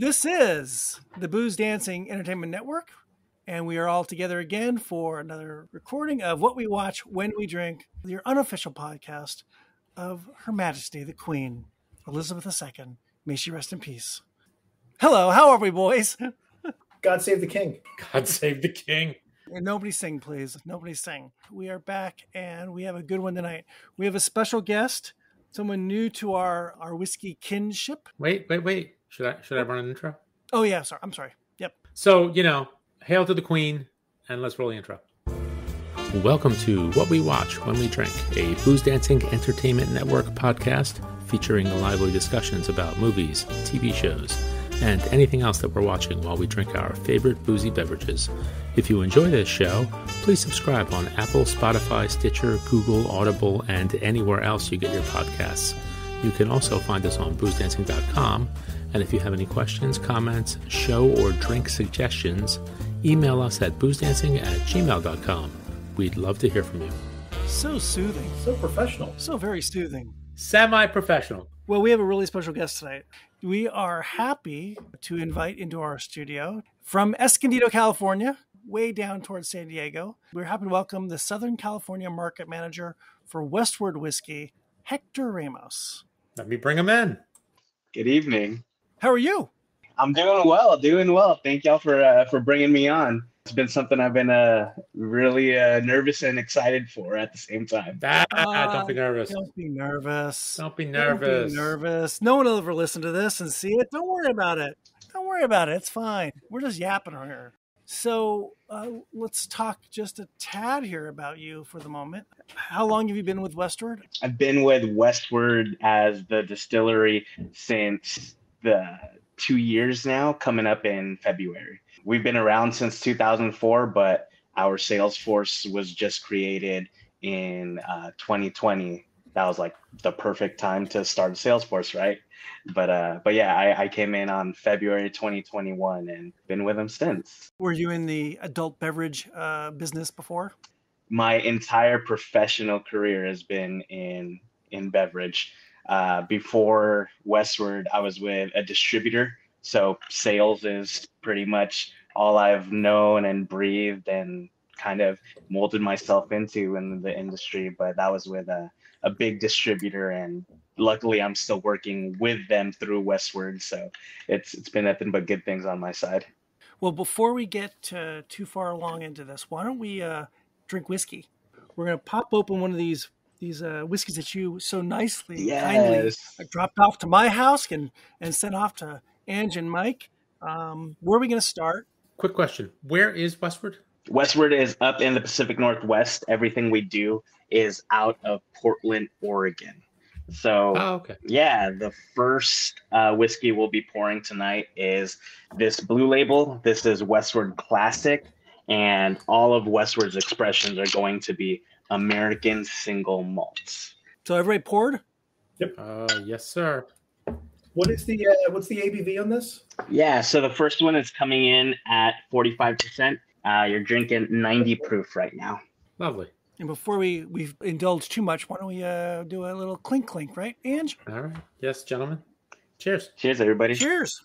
This is the Booze Dancing Entertainment Network, and we are all together again for another recording of What We Watch When We Drink, your unofficial podcast of Her Majesty the Queen, Elizabeth II. May she rest in peace. Hello, how are we, boys? God save the king. God save the king. And nobody sing, please. Nobody sing. We are back, and we have a good one tonight. We have a special guest, someone new to our whiskey kinship. Wait. Should I run an intro? Oh, yeah, sorry. I'm sorry. Yep. So, hail to the queen, and let's roll the intro. Welcome to What We Watch When We Drink, a Booze Dancing Entertainment Network podcast featuring lively discussions about movies, TV shows, and anything else that we're watching while we drink our favorite boozy beverages. If you enjoy this show, please subscribe on Apple, Spotify, Stitcher, Google, Audible, and anywhere else you get your podcasts. You can also find us on boozedancing.com, and if you have any questions, comments, show or drink suggestions, email us at boozedancing@gmail.com. We'd love to hear from you. So soothing. So professional. So very soothing. Semi-professional. Well, we have a really special guest tonight. We are happy to invite into our studio from Escondido, California, way down towards San Diego. We're happy to welcome the Southern California market manager for Westward Whiskey, Hector Ramos. Let me bring him in. Good evening. How are you? I'm doing well. Thank y'all for bringing me on. It's been something I've been really nervous and excited for at the same time. Don't be nervous. Don't be nervous. Don't be nervous. No one will ever listen to this and see it. Don't worry about it. It's fine. We're just yapping here. So let's talk just a tad here about you for the moment. How long have you been with Westward? I've been with Westward as the distillery since the 2 years now, coming up in February. We've been around since 2004, but our sales force was just created in 2020. That was like the perfect time to start a sales force, right? But yeah, I came in on February 2021 and been with them since. Were you in the adult beverage business before? My entire professional career has been in beverage. Before Westward, I was with a distributor. So sales is pretty much all I've known and breathed and kind of molded myself into in the industry. But that was with a big distributor, and luckily I'm still working with them through Westward. So it's been nothing but good things on my side. Well, before we get too far along into this, why don't we drink whiskey? We're going to pop open one of these whiskeys that you so nicely, kindly dropped off to my house and sent off to Ange and Mike. Where are we going to start? Quick question. Where is Westward? Westward is up in the Pacific Northwest. Everything we do is out of Portland, Oregon. So, okay. Yeah, the first whiskey we'll be pouring tonight is this Blue Label. This is Westward Classic, and all of Westward's expressions are going to be American single malts. So everybody poured? Yep. Yes, sir. What's the ABV on this? Yeah, so the first one is coming in at 45%. You're drinking 90 proof right now. Lovely. And before we indulge too much, why don't we do a little clink, right, Ange? All right. Yes, gentlemen. Cheers. Cheers, everybody. Cheers.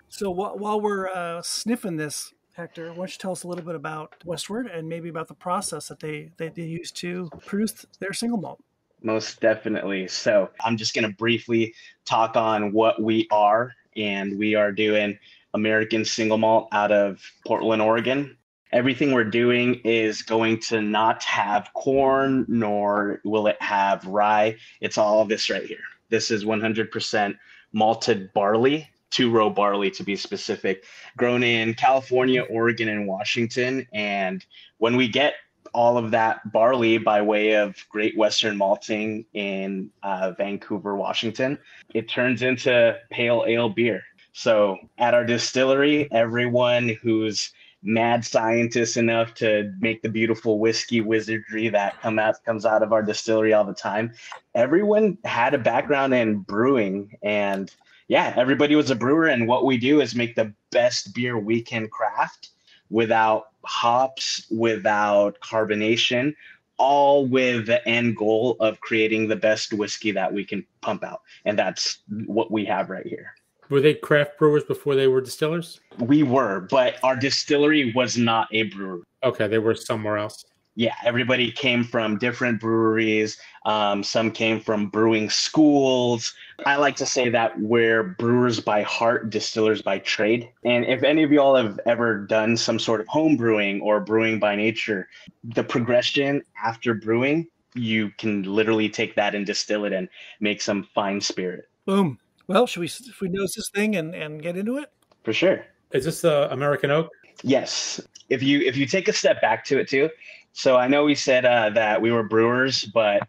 So while we're sniffing this, Hector, why don't you tell us a little bit about Westward and maybe about the process that they use to produce their single malt? Most definitely. So I'm just going to briefly talk on what we are, and we are doing American single malt out of Portland, Oregon. Everything we're doing is going to not have corn, nor will it have rye. It's all this right here. This is 100% malted barley, two-row barley to be specific, grown in California, Oregon, and Washington. And when we get all of that barley by way of Great Western Malting in Vancouver, Washington, it turns into pale ale beer. So at our distillery, everyone who's mad scientist enough to make the beautiful whiskey wizardry that comes out of our distillery all the time, everyone had a background in brewing. And yeah, everybody was a brewer. And what we do is make the best beer we can craft without hops, without carbonation, all with the end goal of creating the best whiskey that we can pump out. And that's what we have right here. Were they craft brewers before they were distillers? We were, but our distillery was not a brewery. Okay, they were somewhere else. Yeah, everybody came from different breweries. Some came from brewing schools. I like to say that we're brewers by heart, distillers by trade. And if any of y'all have ever done some sort of home brewing or brewing by nature, the progression after brewing, you can literally take that and distill it and make some fine spirit. Boom. Well, should we nose this thing and get into it? For sure. Is this American oak? Yes. If you take a step back to it too. So I know we said that we were brewers, but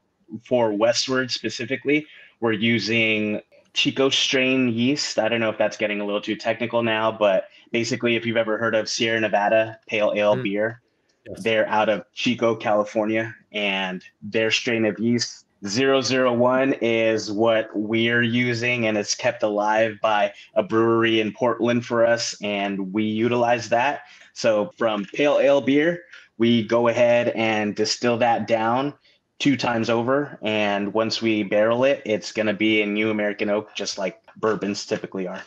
for Westward specifically, we're using Chico strain yeast. I don't know if that's getting a little too technical now, but basically if you've ever heard of Sierra Nevada Pale Ale beer, yes. They're out of Chico, California, and their strain of yeast 001 is what we're using, and it's kept alive by a brewery in Portland for us, and we utilize that. So from pale ale beer, we go ahead and distill that down 2 times over, and once we barrel it, it's going to be a new American oak, just like bourbons typically are.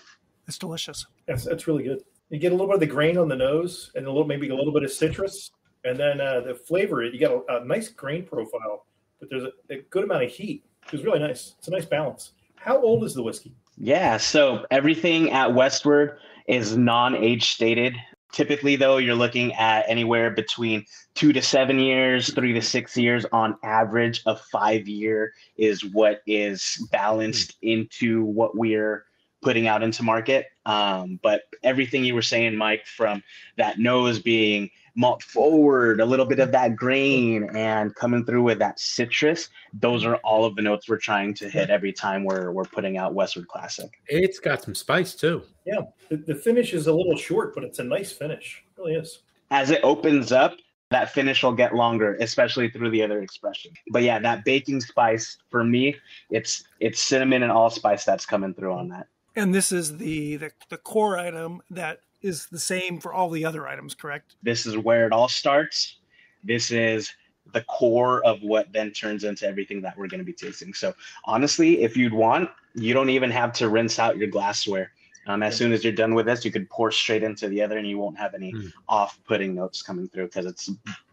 It's delicious. Yes, that's really good. You get a little bit of the grain on the nose, and maybe a little bit of citrus, and then the flavor. You got a nice grain profile, but there's a good amount of heat. It's really nice. It's a nice balance. How old is the whiskey? Yeah, so everything at Westward is non-age stated. Typically, though, you're looking at anywhere between 2 to 7 years, 3 to 6 years. On average, a 5-year is what is balanced into what we're putting out into market. But everything you were saying, Mike, from that nose being malt forward, a little bit of that grain, and coming through with that citrus, those are all of the notes we're trying to hit every time we're putting out Westward Classic. It's got some spice too. Yeah, the finish is a little short, but it's a nice finish. It really is. As it opens up, that finish will get longer, especially through the other expression. But yeah, that baking spice, for me, it's cinnamon and allspice that's coming through on that. And this is the core item that is the same for all the other items, correct? This is where it all starts. This is the core of what then turns into everything that we're going to be tasting. So honestly, if you'd want, you don't even have to rinse out your glassware. As soon as you're done with this, you could pour straight into the other and you won't have any off-putting notes coming through because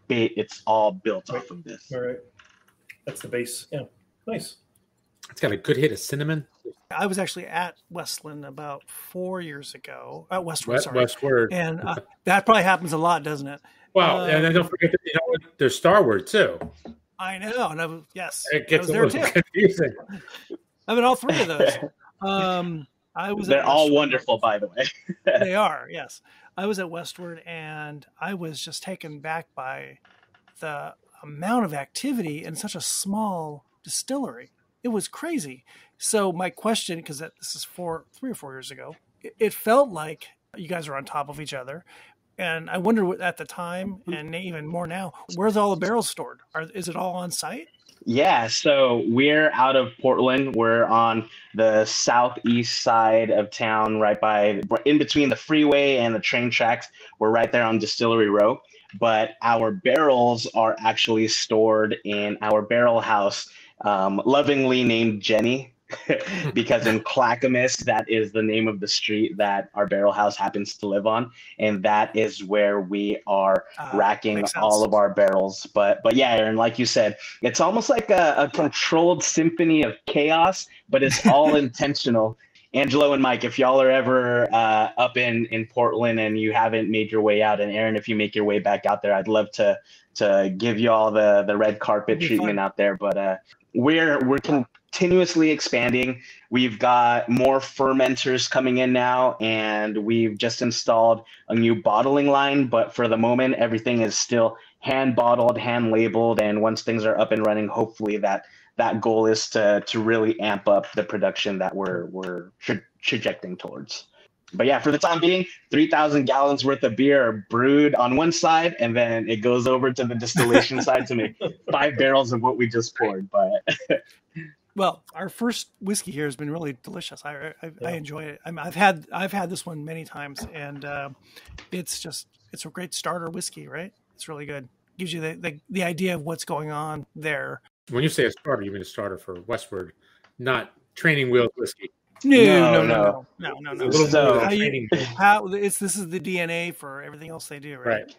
it's all built off of this. All right. That's the base. Yeah. Nice. It's got a good hit of cinnamon. I was actually at Westland about 4 years ago. Westward, sorry. Westward. And that probably happens a lot, doesn't it? Well, and then don't forget that, there's Starward too. I know. And it gets a little confusing. I'm in all 3 of those. They're all wonderful, by the way. They are, yes. I was at Westward, and I was just taken back by the amount of activity in such a small distillery. It was crazy. So my question, because this is 3 or 4 years ago, it felt like you guys are on top of each other. And I wondered at the time, and even more now, where's all the barrels stored? Is it all on site? Yeah, so we're out of Portland. We're on the southeast side of town, in between the freeway and the train tracks. We're right there on Distillery Row. But our barrels are actually stored in our barrel house, lovingly named Jenny, because in Clackamas, that is the name of the street that our barrel house happens to live on. And that is where we are racking all of our barrels. But yeah, Aaron, like you said, it's almost like a controlled symphony of chaos, but it's all intentional. Angelo and Mike, if y'all are ever up in Portland and you haven't made your way out, and Aaron, if you make your way back out there, I'd love to give y'all the red carpet treatment out there. But we're continuously expanding. We've got more fermenters coming in now, and we've just installed a new bottling line. But for the moment, everything is still hand bottled, hand labeled. And once things are up and running, hopefully that goal is to really amp up the production that we're trajecting towards. But yeah, for the time being, 3,000 gallons worth of beer are brewed on one side, and then it goes over to the distillation side to make 5 barrels of what we just poured. But well, our first whiskey here has been really delicious. I enjoy it. I've had this one many times, and it's a great starter whiskey, right? It's really good. Gives you the idea of what's going on there. When you say a starter, you mean a starter for Westward, not training wheels whiskey. No. It's a little So- more than How a you- training day. This is the DNA for everything else they do, right? Right.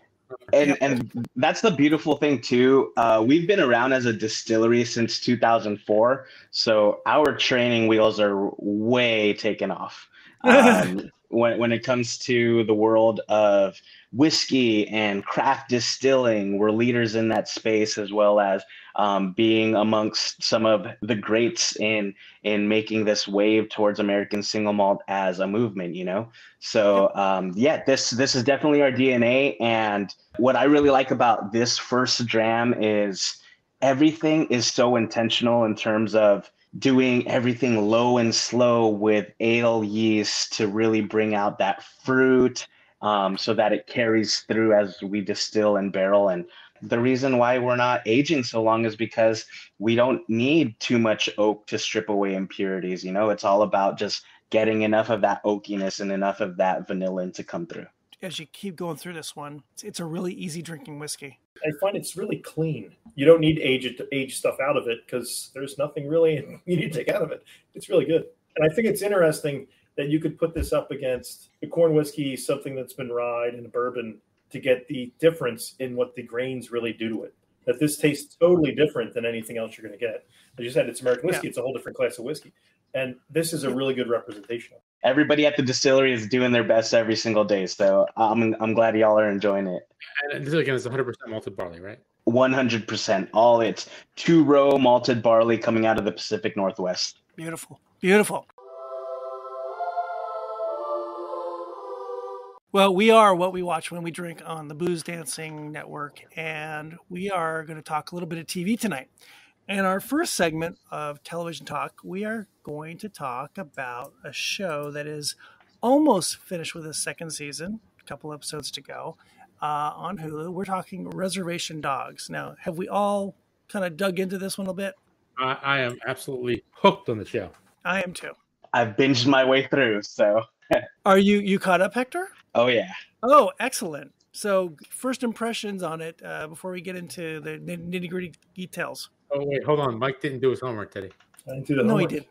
And that's the beautiful thing too. We've been around as a distillery since 2004, so our training wheels are way taken off. When it comes to the world of whiskey and craft distilling, we're leaders in that space, as well as being amongst some of the greats in making this wave towards American single malt as a movement. So this is definitely our DNA. And what I really like about this first dram is everything is so intentional in terms of doing everything low and slow with ale yeast to really bring out that fruit, so that it carries through as we distill and barrel. And the reason why we're not aging so long is because we don't need too much oak to strip away impurities. It's all about just getting enough of that oakiness and enough of that vanilla to come through. As you keep going through this one, it's a really easy drinking whiskey. I find it's really clean. You don't need to age stuff out of it because there's nothing really you need to take out of it. It's really good. And I think it's interesting that you could put this up against the corn whiskey, something that's been rye, and the bourbon, to get the difference in what the grains really do to it. That this tastes totally different than anything else you're going to get. As you said, it's American whiskey. Yeah. It's a whole different class of whiskey. And this is a really good representation. Everybody at the distillery is doing their best every single day. So I'm glad y'all are enjoying it. And this again is 100% malted barley, right? 100%. All it's 2-row malted barley coming out of the Pacific Northwest. Beautiful. Beautiful. Well, we are What We Watch When We Drink on the Booze Dancing Network, and we are going to talk a little bit of TV tonight. In our first segment of television talk, we are going to talk about a show that is almost finished with its second season, a couple episodes to go, on Hulu. We're talking Reservation Dogs. Now, have we all kind of dug into this one a little bit? I am absolutely hooked on the show. I am too. I've binged my way through, so. Are you caught up, Hector? Oh, yeah. Oh, excellent. So first impressions on it before we get into the nitty-gritty details. Oh, wait, hold on. Mike didn't do his homework, did he? I didn't do the homework. He did.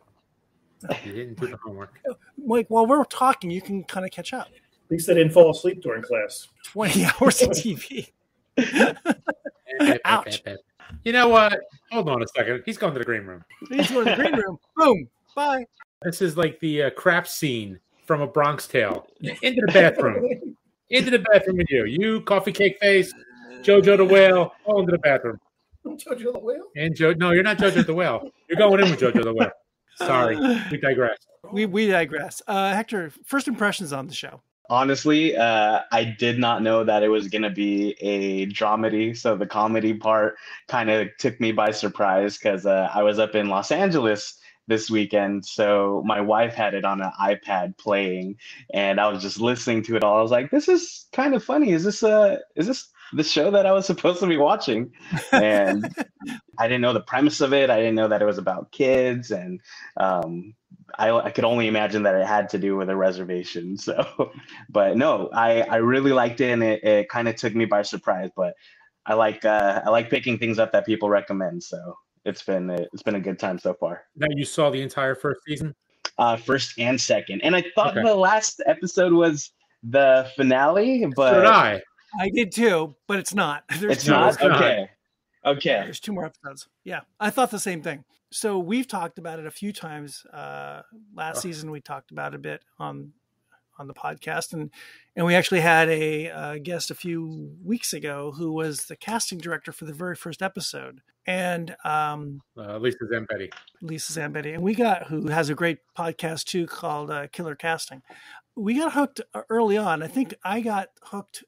No. He didn't do the homework. Mike, while we're talking, you can kind of catch up. At least I didn't fall asleep during class. 20 hours of TV. Ouch. You know what? Hold on a second. He's going to the green room. He's going to the green room. Boom. Bye. This is like the crap scene from A Bronx Tale. Into the bathroom. Into the bathroom with you. You, coffee cake face, Jojo the Whale, all into the bathroom. Jojo the Whale? And no, you're not Jojo the Whale. You're going in with Jojo the Whale. Sorry, we digress. We digress. Hector, first impressions on the show. Honestly, I did not know that it was going to be a dramedy. So the comedy part kind of took me by surprise because I was up in Los Angeles this weekend. So my wife had it on an iPad playing and I was just listening to it all. I was like, this is kind of funny. Is this the show that I was supposed to be watching? And I didn't know the premise of it. I didn't know that it was about kids. And I could only imagine that it had to do with a reservation. So, but no, I really liked it, and it kind of took me by surprise. But I like picking things up that people recommend. So it's been a good time so far. Now you saw the entire first season? First and second, and I thought the last episode was the finale, but so did I did too, but it's not. It's not? Okay. There's 2 more episodes. Yeah, I thought the same thing. So we've talked about it a few times. Last season we talked about it a bit on the podcast, and we actually had a guest a few weeks ago who was the casting director for the very first episode, and Lisa Zambetti, and who has a great podcast too called Killer Casting. We got hooked early on. I think I got hooked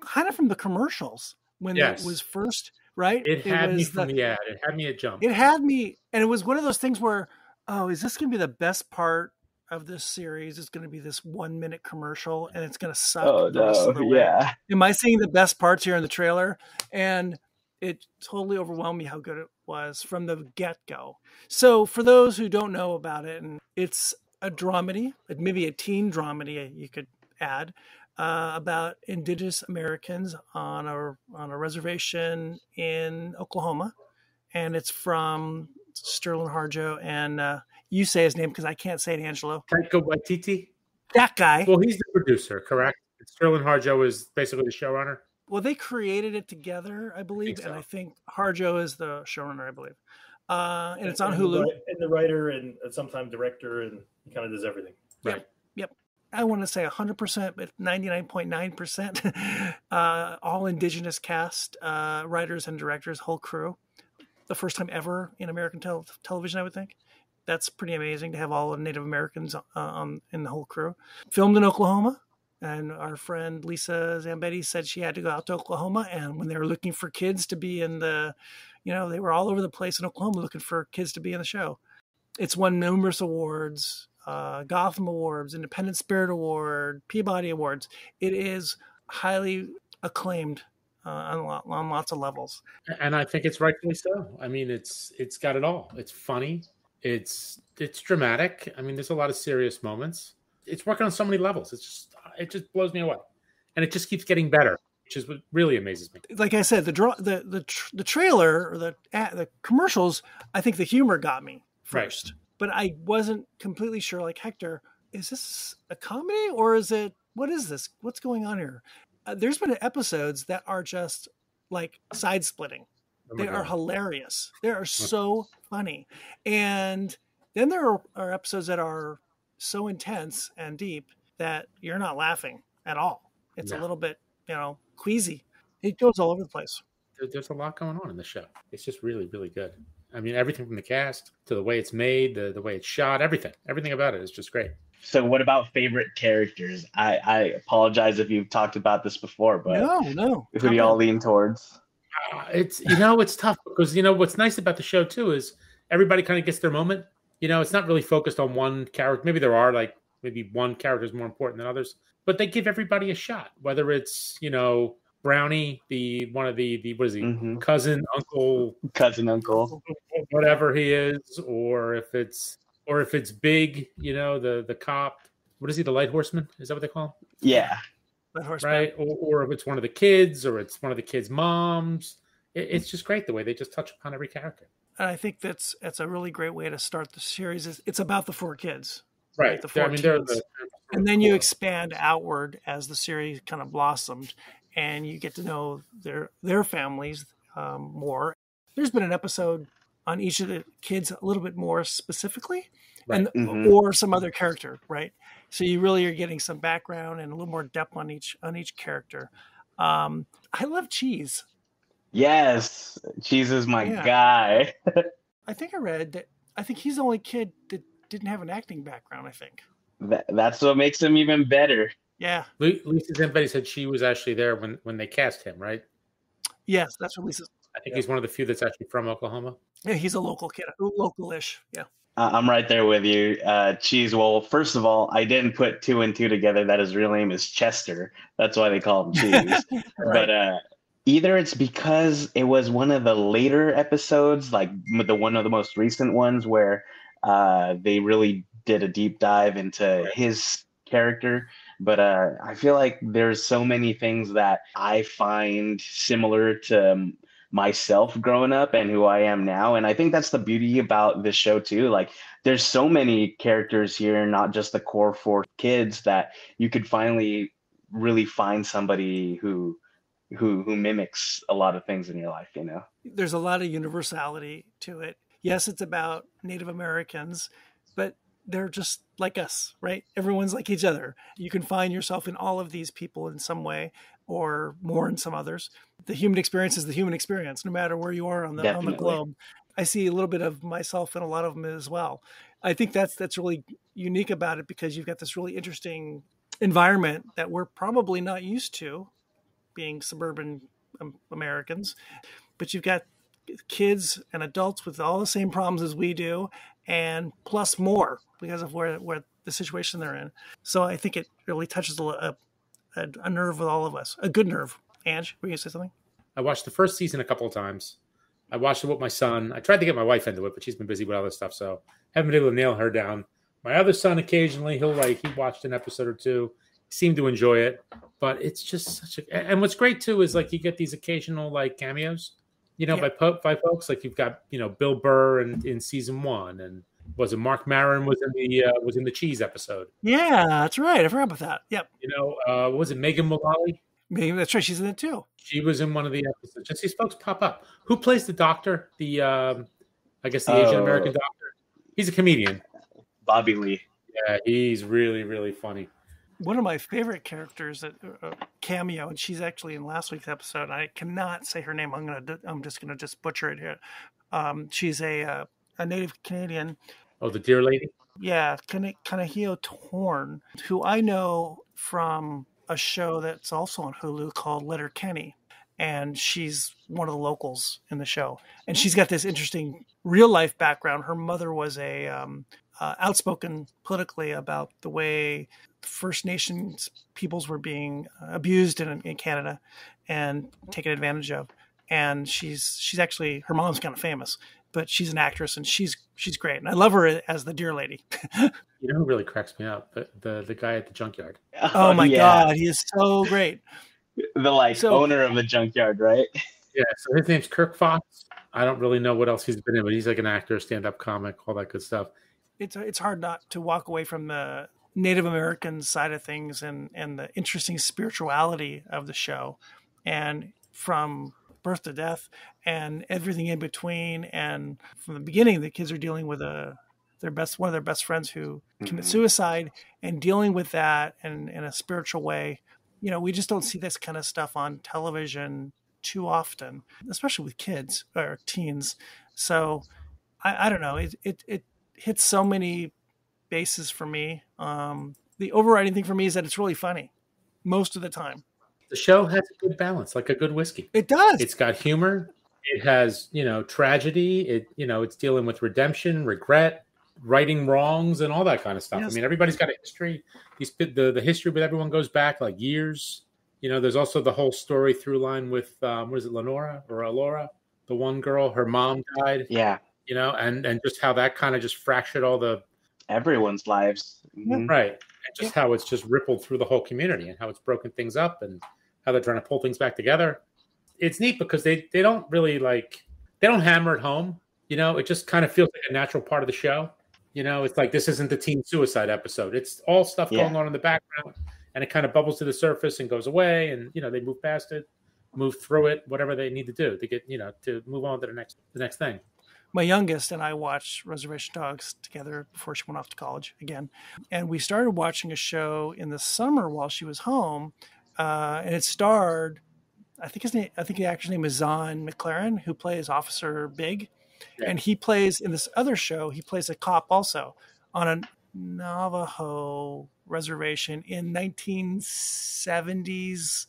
kind of from the commercials when it was first. Right? It had me from the ad. It had me at jump. It had me, and it was one of those things where, oh, is this going to be the best part of this series? It's going to be this 1-minute commercial, and it's going to suck. Oh no! Yeah. Am I seeing the best parts here in the trailer? And it totally overwhelmed me how good it was from the get-go. So, for those who don't know about it, and it's a dramedy, maybe a teen dramedy, you could add. About Indigenous Americans on a reservation in Oklahoma, and it's from Sterling Harjo and You say his name because I can't say it, Angelo. Taika Waititi? That guy. Well, he's the producer, correct? Sterling Harjo is basically the showrunner. Well, they created it together, I believe, and I think Harjo is the showrunner, I believe. And it's on Hulu. And the writer and sometimes director, and he kind of does everything. Right. Yep. I want to say 100%, but 99.9%. All indigenous cast, writers and directors, whole crew. The first time ever in American television, I would think. That's pretty amazing to have all the Native Americans in the whole crew. Filmed in Oklahoma. And our friend Lisa Zambetti said she had to go out to Oklahoma. And when they were looking for kids to be in they were all over the place in Oklahoma looking for kids to be in the show. It's won numerous awards, Gotham Awards, Independent Spirit Award, Peabody Awards. It is highly acclaimed on lots of levels. And I think it's rightfully so. I mean, it's got it all. It's funny. It's dramatic. I mean, there's a lot of serious moments. It's working on so many levels. It just blows me away, and it just keeps getting better, which is what really amazes me. Like I said, the trailer or the commercials, I think the humor got me first, right. But I wasn't completely sure. Like, Hector, is this a comedy or what is this? What's going on here? There's been episodes that are just like side splitting. They are hilarious. They are so funny, and then there are episodes that are so intense and deep that you're not laughing at all. It's a little bit, queasy. It goes all over the place. There's a lot going on in the show. It's just really, really good. I mean, everything from the cast to the way it's made, the way it's shot, everything about it is just great. So what about favorite characters? I apologize if you've talked about this before, but no. Who do y'all lean towards? It's tough because, what's nice about the show too is everybody kind of gets their moment. It's not really focused on one character. Maybe there are maybe one character is more important than others, but they give everybody a shot. Whether it's Brownie, what is he, mm-hmm. cousin, uncle, whatever he is, or if it's Big, the cop. What is he, the light horseman? Is that what they call him? Yeah, light horseman. Right. Or if it's one of the kids, or it's one of the kids' moms. It's just great the way they just touch upon every character. And I think that's a really great way to start the series. It's about the four kids. Right. The four kids. And then you expand outward as the series kind of blossomed, and you get to know their families more. There's been an episode on each of the kids a little bit more specifically, right. Or some other character, right? So you really are getting some background and a little more depth on each character. I love Cheese. Yes, Cheese is my guy. I think I read that. I think he's the only kid that didn't have an acting background. I think that's what makes him even better. Yeah. Lisa Zambetti said she was actually there when they cast him, right? Yes, that's what Lisa. I think he's one of the few that's actually from Oklahoma. Yeah, he's a local kid, local-ish. Yeah. I'm right there with you. Cheese. Well, first of all, I didn't put 2 and 2 together that his real name is Chester. That's why they call him Cheese. Right. But either it's because it was one of the later episodes, like one of the most recent ones where they really did a deep dive into his character. But I feel like there's so many things that I find similar to myself growing up and who I am now. And I think that's the beauty about this show too. Like, there's so many characters here, not just the core 4 kids, that you could finally really find somebody who mimics a lot of things in your life, There's a lot of universality to it. Yes, it's about Native Americans, but they're just like us, right? Everyone's like each other. You can find yourself in all of these people in some way or more in some others. The human experience is the human experience, no matter where you are on the globe. I see a little bit of myself in a lot of them as well. I think that's really unique about it because you've got this really interesting environment that we're probably not used to, being suburban Americans, but you've got kids and adults with all the same problems as we do, and plus more because of where the situation they're in. So I think it really touches a nerve with all of us, a good nerve. Ange, were you going to say something? I watched the first season a couple of times. I watched it with my son. I tried to get my wife into it, but she's been busy with other stuff, so haven't been able to nail her down. My other son, occasionally, he watched an episode or two. He seemed to enjoy it, but it's just and what's great too is you get these occasional cameos, by folks. Like you've got Bill Burr in season 1, and Was it Mark Maron was in the cheese episode? Yeah, that's right. I forgot about that. Yep. Was it Megan Mullally? Maybe that's right. She's in it too. She was in one of the episodes. Just these folks pop up. Who plays the doctor? I guess the Asian American doctor. He's a comedian. Bobby Lee. Yeah, he's really, really funny. One of my favorite characters, cameo, and she's actually in last week's episode. I cannot say her name. I'm just gonna butcher it here. She's a native Canadian. Oh, the deer lady. Yeah, Kanahio Torn, who I know from a show that's also on Hulu called Letterkenny, and she's one of the locals in the show. And she's got this interesting real life background. Her mother was outspoken politically about the way First Nations peoples were being abused in Canada and taken advantage of. And she's actually, her mom's kind of famous, but she's an actress and she's great. And I love her as the deer lady. You know who really cracks me up? The guy at the junkyard. Oh my God, he is so great. The owner of the junkyard, right? Yeah, so his name's Kirk Fox. I don't really know what else he's been in, but he's like an actor, stand-up comic, all that good stuff. It's hard not to walk away from the Native American side of things and the interesting spirituality of the show, and from birth to death and everything in between. And from the beginning, the kids are dealing with one of their best friends who commit suicide, and dealing with that in a spiritual way. We just don't see this kind of stuff on television too often, especially with kids or teens. So I don't know. It hits so many bases for me. The overriding thing for me is that it's really funny most of the time. The show has a good balance, like a good whiskey. It does. It's got humor. It has, tragedy. It's dealing with redemption, regret, righting wrongs, and all that kind of stuff. Yes. I mean, everybody's got a history. The history with everyone goes back like years. There's also the whole story through line with Lenora or Alora, the one girl, her mom died. Yeah. And just how that kind of just fractured everyone's lives. Mm-hmm. Right. And just how it's just rippled through the whole community and how it's broken things up and how they're trying to pull things back together. It's neat because they don't really they don't hammer it home. It just kind of feels like a natural part of the show. It's like, this isn't the teen suicide episode. It's all stuff going on in the background, and it kind of bubbles to the surface and goes away. And, they move past it, move through it, whatever they need to do to get, to move on to the next thing. My youngest and I watched Reservation Dogs together before she went off to college again. And we started watching a show in the summer while she was home. And it starred, I think the actor's name is Zahn McLaren, who plays Officer Big. Yeah. And he plays, in this other show, he plays a cop also on a Navajo reservation in 1970s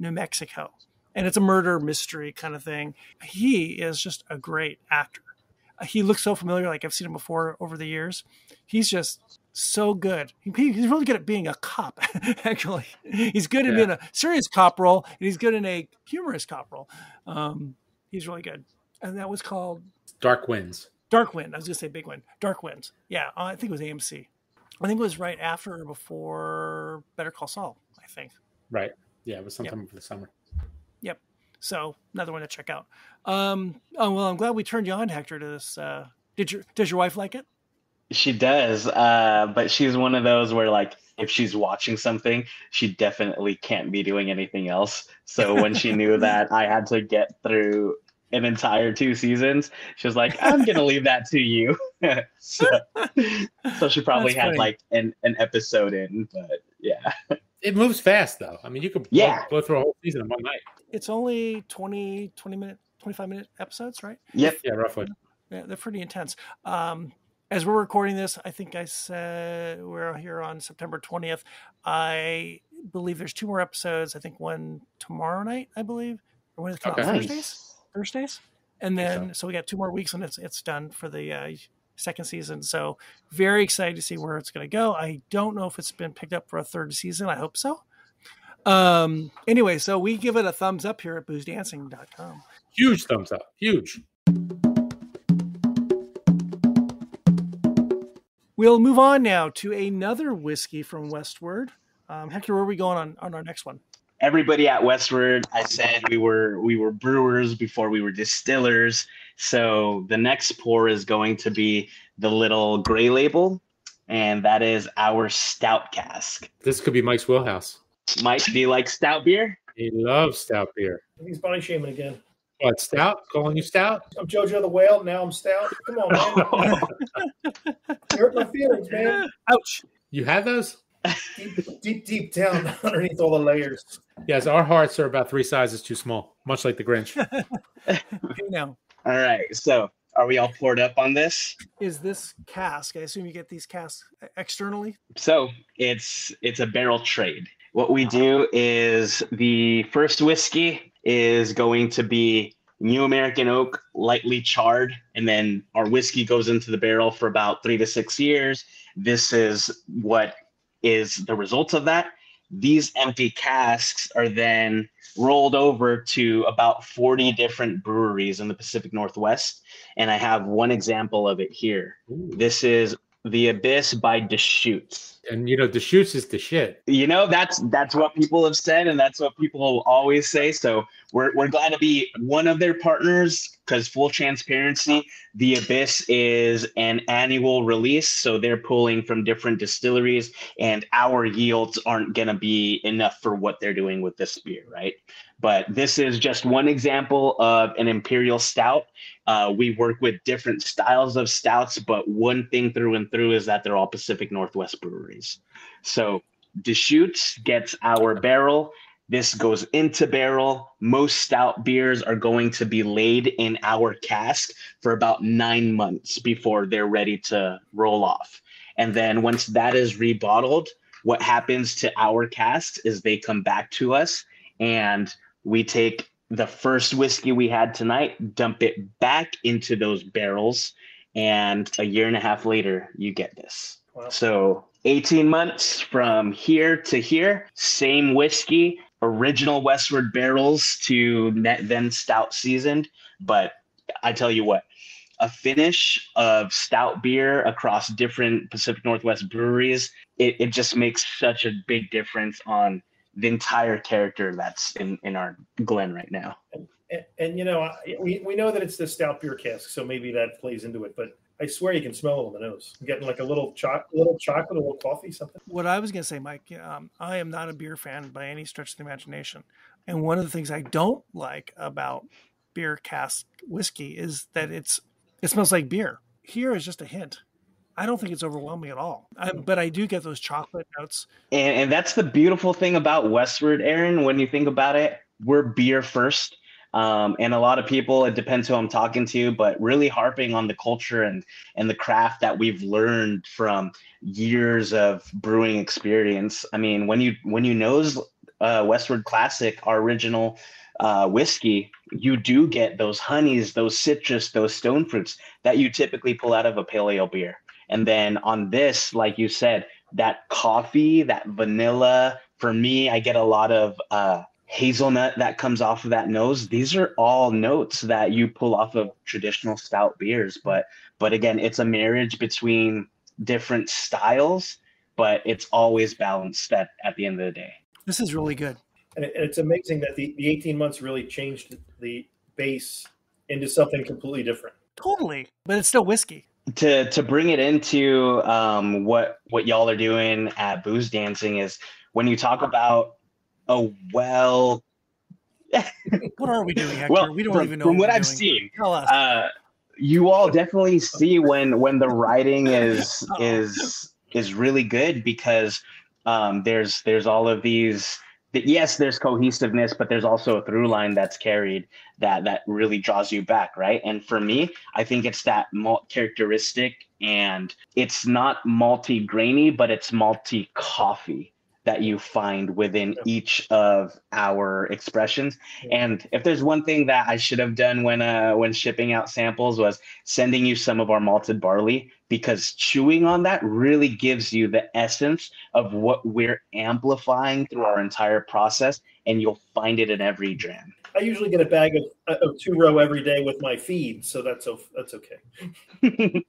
New Mexico. And it's a murder mystery kind of thing. He is just a great actor. He looks so familiar, like I've seen him before over the years. He's just so good. He's really good at being a cop, actually. He's good at being a serious cop role, and he's good in a humorous cop role. He's really good. And that was called Dark Winds. Dark Wind. I was going to say Big Wind. Dark Winds. Yeah, I think it was AMC. I think it was right after or before Better Call Saul, I think. Right. Yeah, it was sometime over the summer. Yep. So another one to check out. Well, I'm glad we turned you on, Hector, to this. Does your wife like it? She does, but she's one of those where, if she's watching something, she definitely can't be doing anything else. So when she knew that I had to get through an entire 2 seasons, she was like, I'm going to leave that to you. so she probably had an episode in, but yeah. It moves fast, though. I mean, you could blow through a whole season in one night. It's only 25-minute episodes, right? Yep. Yeah, roughly. Yeah, they're pretty intense. As we're recording this, I think I said we're here on September 20th. I believe there's 2 more episodes. I think one tomorrow night, I believe. Or when is it come out? Thursdays? And then, so we got 2 more weeks and it's done for the second season. So very excited to see where it's going to go. I don't know if it's been picked up for a 3rd season. I hope so. Anyway, so we give it a thumbs up here at boozdancing.com. Huge thumbs up. Huge. We'll move on now to another whiskey from Westward. Hector, where are we going on our next one? everybody at Westward, I said we were brewers before we were distillers. So the next pour is going to be the little gray label, and that is our stout cask. This could be Mike's wheelhouse. Mike, do you like stout beer? He loves stout beer. He's body shaming again. What, stout? Calling you stout? I'm JoJo the Whale. Now I'm stout. Come on, man. You hurt my feelings, man. Ouch. You have those? Deep down underneath all the layers. Yes, our hearts are about 3 sizes too small, much like the Grinch. Now, All right. So are we all poured up on this? is this cask? I assume you get these casks externally. So it's a barrel trade. What we do is the first whiskey is going to be New American Oak, lightly charred, and then our whiskey goes into the barrel for about 3 to 6 years. This is what is the result of that. These empty casks are then rolled over to about 40 different breweries in the Pacific Northwest. And I have one example of it here. Ooh. This is the Abyss by Deschutes. And, you know, Deschutes is the shit. You know, that's what people have said, and that's what people always say. So we're glad to be one of their partners, because full transparency, the Abyss is an annual release. So they're pulling from different distilleries, and our yields aren't going to be enough for what they're doing with this beer, right? But this is just one example of an imperial stout. We work with different styles of stouts, but one thing through and through is that they're all Pacific Northwest breweries. So Deschutes gets our barrel. This goes into barrel. Most stout beers are going to be laid in our cask for about 9 months before they're ready to roll off. And then once that is rebottled, what happens to our casks is they come back to us, and we take the first whiskey we had tonight, dump it back into those barrels, and a year and a half later, you get this. Wow. So 18 months from here to here, same whiskey, original Westward barrels to then stout seasoned. But I tell you what, a finish of stout beer across different Pacific Northwest breweries, it just makes such a big difference on the entire character that's in our Glen right now. And you know, we know that it's the stout beer cask, so maybe that plays into it. But I swear you can smell it on the nose. I'm getting like a little chocolate, a little coffee, something. What I was going to say, Mike, I am not a beer fan by any stretch of the imagination. And one of the things I don't like about beer cask whiskey is that it smells like beer. Here is just a hint. I don't think it's overwhelming at all. But I do get those chocolate notes. And that's the beautiful thing about Westward, Aaron. When you think about it, we're beer first. And a lot of people, it depends who I'm talking to, but really harping on the culture and the craft that we've learned from years of brewing experience. I mean, when you nose Westward Classic, our original whiskey, you do get those honeys, those citrus, those stone fruits that you typically pull out of a pale ale beer. And then on this, like you said, that coffee, that vanilla, for me, I get a lot of hazelnut that comes off of that nose. These are all notes that you pull off of traditional stout beers. But again, it's a marriage between different styles, but it's always balanced at the end of the day. This is really good. And it's amazing that the 18 months really changed the base into something completely different. Totally. But it's still whiskey. To bring it into what y'all are doing at Booze Dancing is when you talk about what are we doing, Hector? Well, we don't even know. From what we're I've doing. seen, Tell us. you all definitely see when the writing is really good, because there's all of these. Yes, there's cohesiveness, but there's also a through line that's carried that really draws you back, right? And for me, I think it's that malt characteristic, and it's not malty grainy, but it's malty coffee that you find within each of our expressions. And if there's one thing that I should have done when shipping out samples, was sending you some of our malted barley, because chewing on that really gives you the essence of what we're amplifying through our entire process, and you'll find it in every dram. I usually get a bag of 2-row every day with my feed, so that's okay.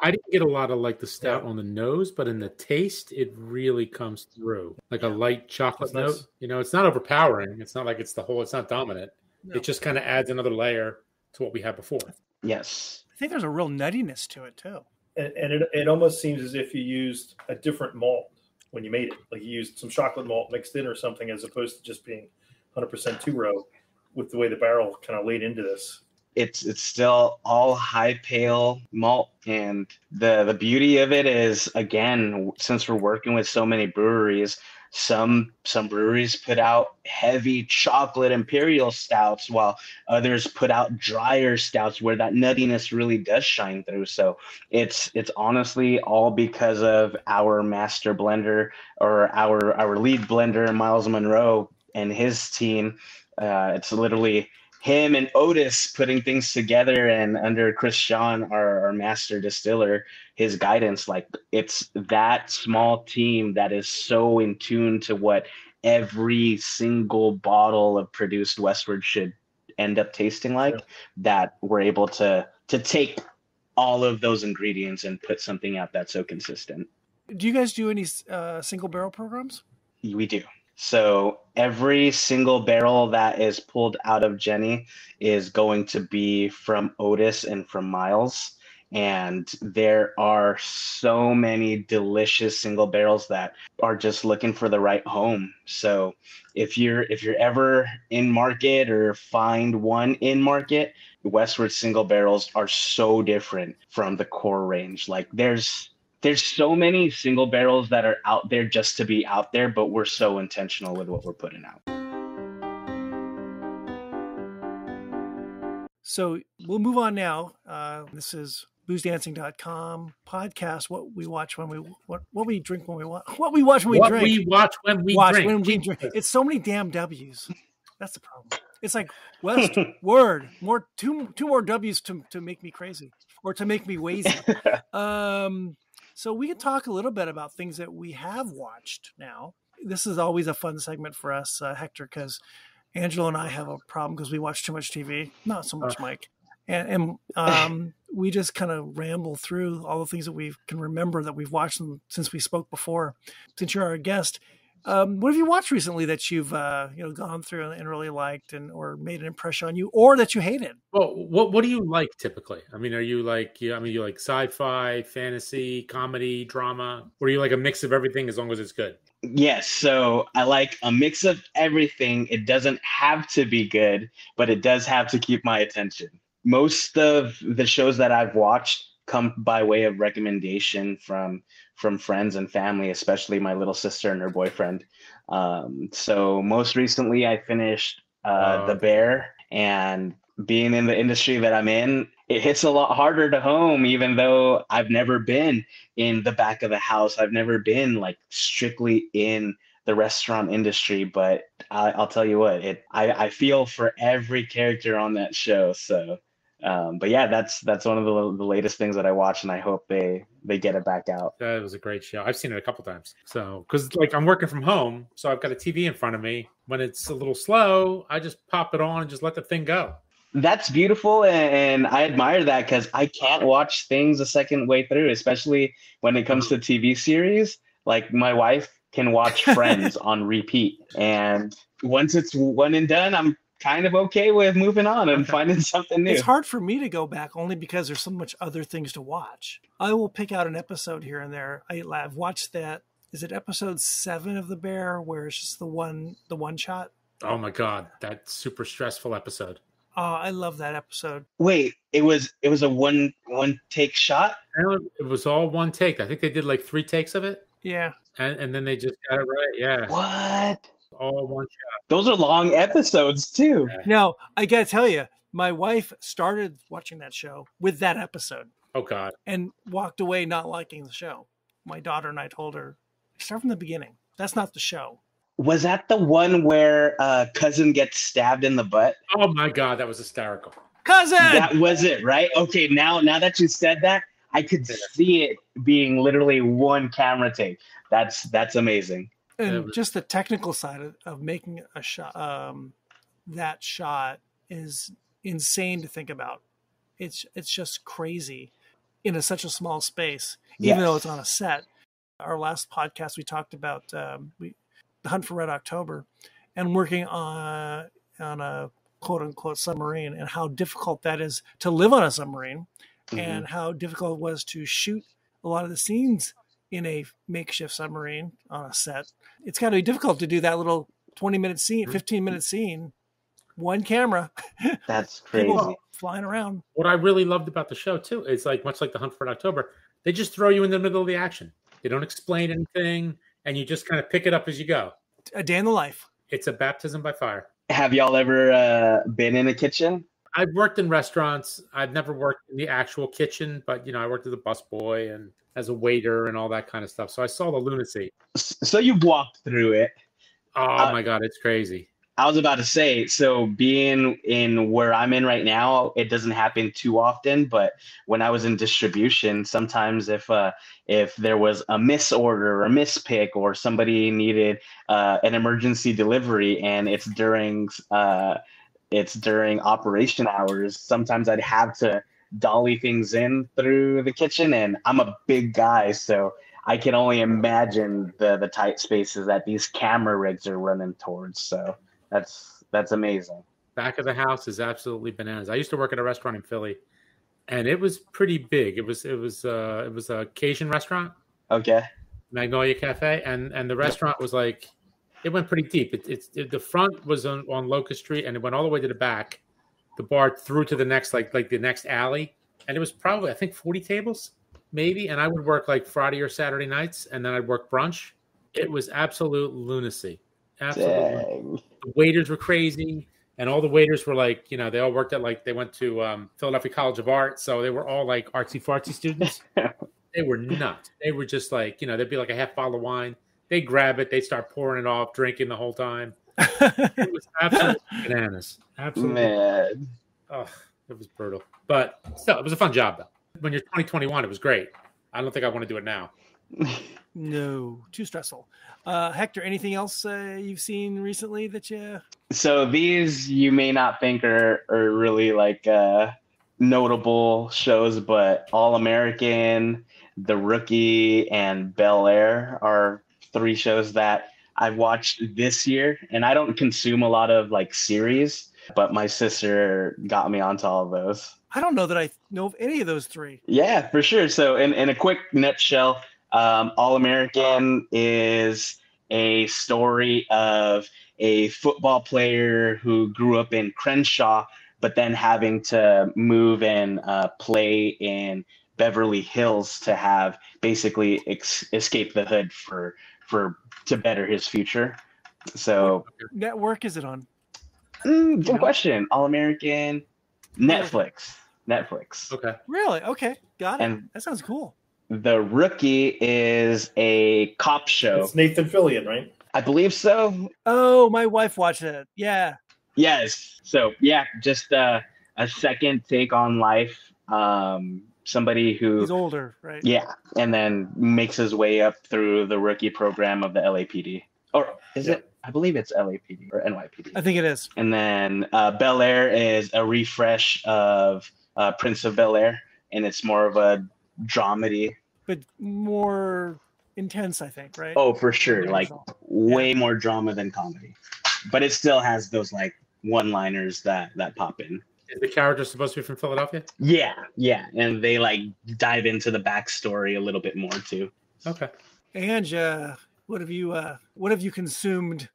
I didn't get a lot of like the stout on the nose, but in the taste, it really comes through like a light chocolate note. Nice. You know, it's not overpowering. It's not like it's not dominant. No. It just kind of adds another layer to what we had before. Yes. I think there's a real nuttiness to it too. And it almost seems as if you used a different malt when you made it. Like you used some chocolate malt mixed in or something, as opposed to just being 100% two-row with the way the barrel kind of laid into this. It's still all high pale malt, and the beauty of it is, again, since we're working with so many breweries, some breweries put out heavy chocolate imperial stouts, while others put out drier stouts where that nuttiness really does shine through. So it's honestly all because of our master blender, or our lead blender, Miles Monroe, and his team. It's literally him and Otis putting things together, and under Chris Sean, our master distiller, his guidance. Like, it's that small team that is so in tune to what every single bottle of produced Westward should end up tasting like, that we're able to take all of those ingredients and put something out that's so consistent. Do you guys do any single barrel programs? We do. So every single barrel that is pulled out of Jenny is going to be from Otis and from Miles. And there are so many delicious single barrels that are just looking for the right home. So if you're ever in market or find one in market, Westward single barrels are so different from the core range. Like there's so many single barrels that are out there just to be out there, but we're so intentional with what we're putting out. So we'll move on now. This is boozdancing.com podcast. What we watch when what we drink when we watch. What we watch when we drink. We watch when we drink. When we drink. It's so many damn W's. That's the problem. It's like Westward. Two more W's to make me crazy or to make me wazy. So we can talk a little bit about things that we have watched now. This is always a fun segment for us, Hector, because Angelo and I have a problem because we watch too much TV. Not so much Mike. And we just kind of ramble through all the things that we can remember that we've watched since we spoke before. Since you're our guest, what have you watched recently that you've gone through and really liked, or made an impression on you, or that you hated? Well, what do you like typically? I mean, are you like you like sci-fi, fantasy, comedy, drama, or are you like a mix of everything as long as it's good? Yes, so I like a mix of everything. It doesn't have to be good, but it does have to keep my attention. Most of the shows that I've watched come by way of recommendation from friends and family, especially my little sister and her boyfriend. So most recently I finished The Bear, and being in the industry that I'm in, it hits a lot harder to home, even though I've never been in the back of the house. I've never been like strictly in the restaurant industry, but I'll tell you what, I feel for every character on that show. So but yeah, that's one of the latest things that I watch, and I hope they get it back out. That was a great show. I've seen it a couple times. So, because like I'm working from home, so I've got a TV in front of me. When it's a little slow, I just pop it on and just let the thing go. That's beautiful, and I admire that, because I can't watch things a second way through, especially when it comes to TV series. Like my wife can watch Friends on repeat, and once it's one and done, I'm kind of okay with moving on and finding something new. It's hard for me to go back only because there's so much other things to watch. I will pick out an episode here and there. I've watched that. Is it episode 7 of The Bear, where it's just the one shot? Oh my God, that super stressful episode. Oh, I love that episode. Wait, it was a one take shot? It was all one take. I think they did like 3 takes of it. Yeah. And then they just got it right. Yeah. What? All one shot. Those are long episodes too. Now, I got to tell you, my wife started watching that show with that episode. Oh, God. And walked away not liking the show. My daughter and I told her, start from the beginning. That's not the show. Was that the one where cousin gets stabbed in the butt? Oh, my God. That was hysterical. Cousin! That was it, right? Okay, now that you said that, I could see it being literally one camera take. That's amazing. And just the technical side of making a shot, that shot is insane to think about. It's just crazy. in such a small space, even though it's on a set. Our last podcast, we talked about the Hunt for Red October and working on a quote unquote submarine, and how difficult that is to live on a submarine, and how difficult it was to shoot a lot of the scenes in a makeshift submarine on a set. It's got to be difficult to do that little 20-minute scene, 15-minute scene, one camera. That's crazy. People flying around. What I really loved about the show too is like much like the Hunt for Red October, they just throw you in the middle of the action. They don't explain anything, and you just kind of pick it up as you go. A day in the life. It's a baptism by fire. Have y'all ever been in a kitchen? I've worked in restaurants. I've never worked in the actual kitchen, but I worked as a busboy and as a waiter and all that kind of stuff. So I saw the lunacy. So you've walked through it. Oh my God, it's crazy. I was about to say, so being in where I'm in right now, it doesn't happen too often. But when I was in distribution, sometimes if there was a misorder or a mispick, or somebody needed an emergency delivery and it's during operation hours, sometimes I'd have to dolly things in through the kitchen. And I'm a big guy, so I can only imagine the tight spaces that these camera rigs are running towards. So that's amazing. Back of the house is absolutely bananas. I used to work at a restaurant in Philly, and it was pretty big. It was a Cajun restaurant. Okay. Magnolia Cafe, and the restaurant was like, it went pretty deep. The front was on Locust Street, and it went all the way to the back. The bar through to the next like the next alley, and it was probably I think 40 tables maybe. And I would work like Friday or Saturday nights, and then I'd work brunch. It was absolute lunacy. Absolutely. Dang. The waiters were crazy, and all the waiters were like, they all worked at they went to Philadelphia College of Art, so they were all like artsy fartsy students. They were nuts. They were just like, there'd be like a half bottle of wine. They'd grab it, they'd start pouring it off, drinking the whole time. It was absolutely bananas. Absolutely. Man. Oh, it was brutal. But still, it was a fun job though. When you're 2021, it was great. I don't think I want to do it now. No, too stressful. Hector, anything else you've seen recently that you... So these you may not think are really like notable shows, but All American, The Rookie, and Bel Air are 3 shows that I've watched this year. And I don't consume a lot of like series, but my sister got me onto all of those. I don't know that I know of any of those 3. Yeah, for sure. So in a quick nutshell, All American is a story of a football player who grew up in Crenshaw, but then having to move and play in Beverly Hills to have basically escape the hood to better his future. So, network is it on? Good question. All American, Netflix. Okay. Really? Okay, got it. And that sounds cool. The Rookie is a cop show. It's Nathan Fillion, right? I believe so. Oh, my wife watched it. Yeah. Yes. So yeah, just a second take on life. Somebody who he's older, right? Yeah, and then makes his way up through the rookie program of the LAPD, or is it? I believe it's LAPD or NYPD. I think it is. And then Bel Air is a refresh of Prince of Bel Air, and it's more of a dramedy, but more intense, I think, right? Oh, for sure, like way more drama than comedy, but it still has those like one-liners that pop in. Is the character supposed to be from Philadelphia? Yeah, and they like dive into the backstory a little bit more too. Okay. And what have you consumed?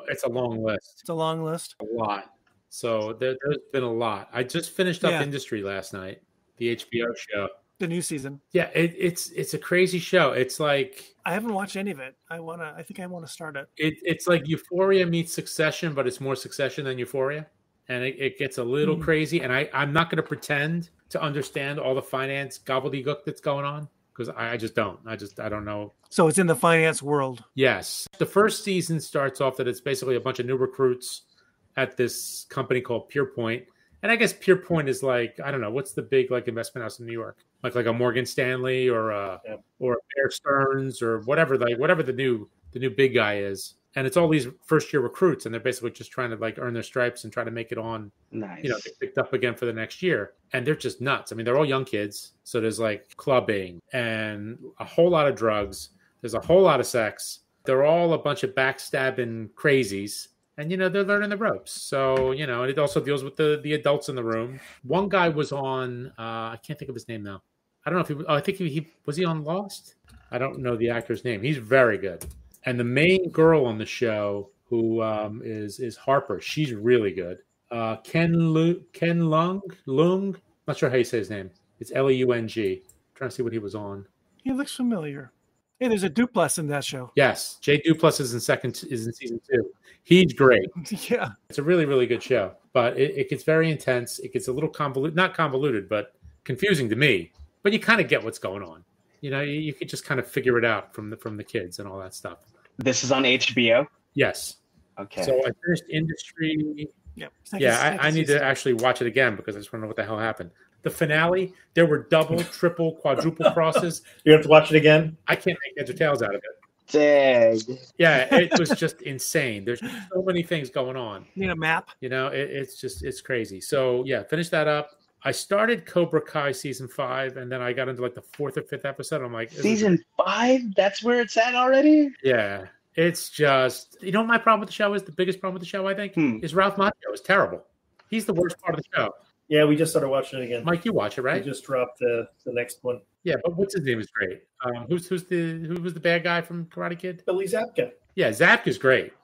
It's a long list. It's a long list. A lot. So there's been a lot. I just finished up Industry last night, the HBO show. The new season. Yeah, it's a crazy show. It's like I haven't watched any of it. I think I want to start it. It's like Euphoria meets Succession, but it's more Succession than Euphoria. And it gets a little crazy. And I'm not going to pretend to understand all the finance gobbledygook that's going on, because I just don't. I don't know. So it's in the finance world. Yes. The first season starts off that it's basically a bunch of new recruits at this company called PurePoint. And I guess PurePoint is like, I don't know, what's the big like investment house in New York? Like a Morgan Stanley or a Bear Stearns or whatever the new big guy is. And it's all these first-year recruits, and they're basically just trying to like earn their stripes and try to make it on, Nice. Get picked up again for the next year. And they're just nuts. I mean, they're all young kids. So there's like clubbing and a whole lot of drugs. There's a whole lot of sex. They're all a bunch of backstabbing crazies. And, they're learning the ropes. So, and it also deals with the adults in the room. One guy was on, I can't think of his name now. I don't know if I think he was he on Lost? I don't know the actor's name. He's very good. And the main girl on the show who is Harper, she's really good. Ken Lung, not sure how you say his name. It's Leung. Trying to see what he was on. He looks familiar. Hey, there's a Duplass in that show. Yes, Jay Duplass is in season 2. He's great. Yeah. It's a really, really good show, but it gets very intense. It gets a little not convoluted, but confusing to me. But you kind of get what's going on. You could just kind of figure it out from the kids and all that stuff. This is on HBO? Yes. Okay. So I finished Industry. Yep. I need to actually watch it again because I just want to know what the hell happened. The finale, there were double, triple, quadruple crosses. You have to watch it again? I can't make heads or tails out of it. Dang. Yeah, it was just insane. There's so many things going on. You need a map? It's crazy. So, yeah, finish that up. I started Cobra Kai season 5, and then I got into like the 4th or 5th episode. I'm like, season 5? That's where it's at already? Yeah. It's just, what my problem with the show is? The biggest problem with the show, I think, is Ralph Macchio is terrible. He's the worst part of the show. Yeah, we just started watching it again. Mike, you watch it, right? We just dropped the next one. Yeah, but what's his name is great. Who was the bad guy from Karate Kid? Billy Zabka. Yeah, Zabka's great.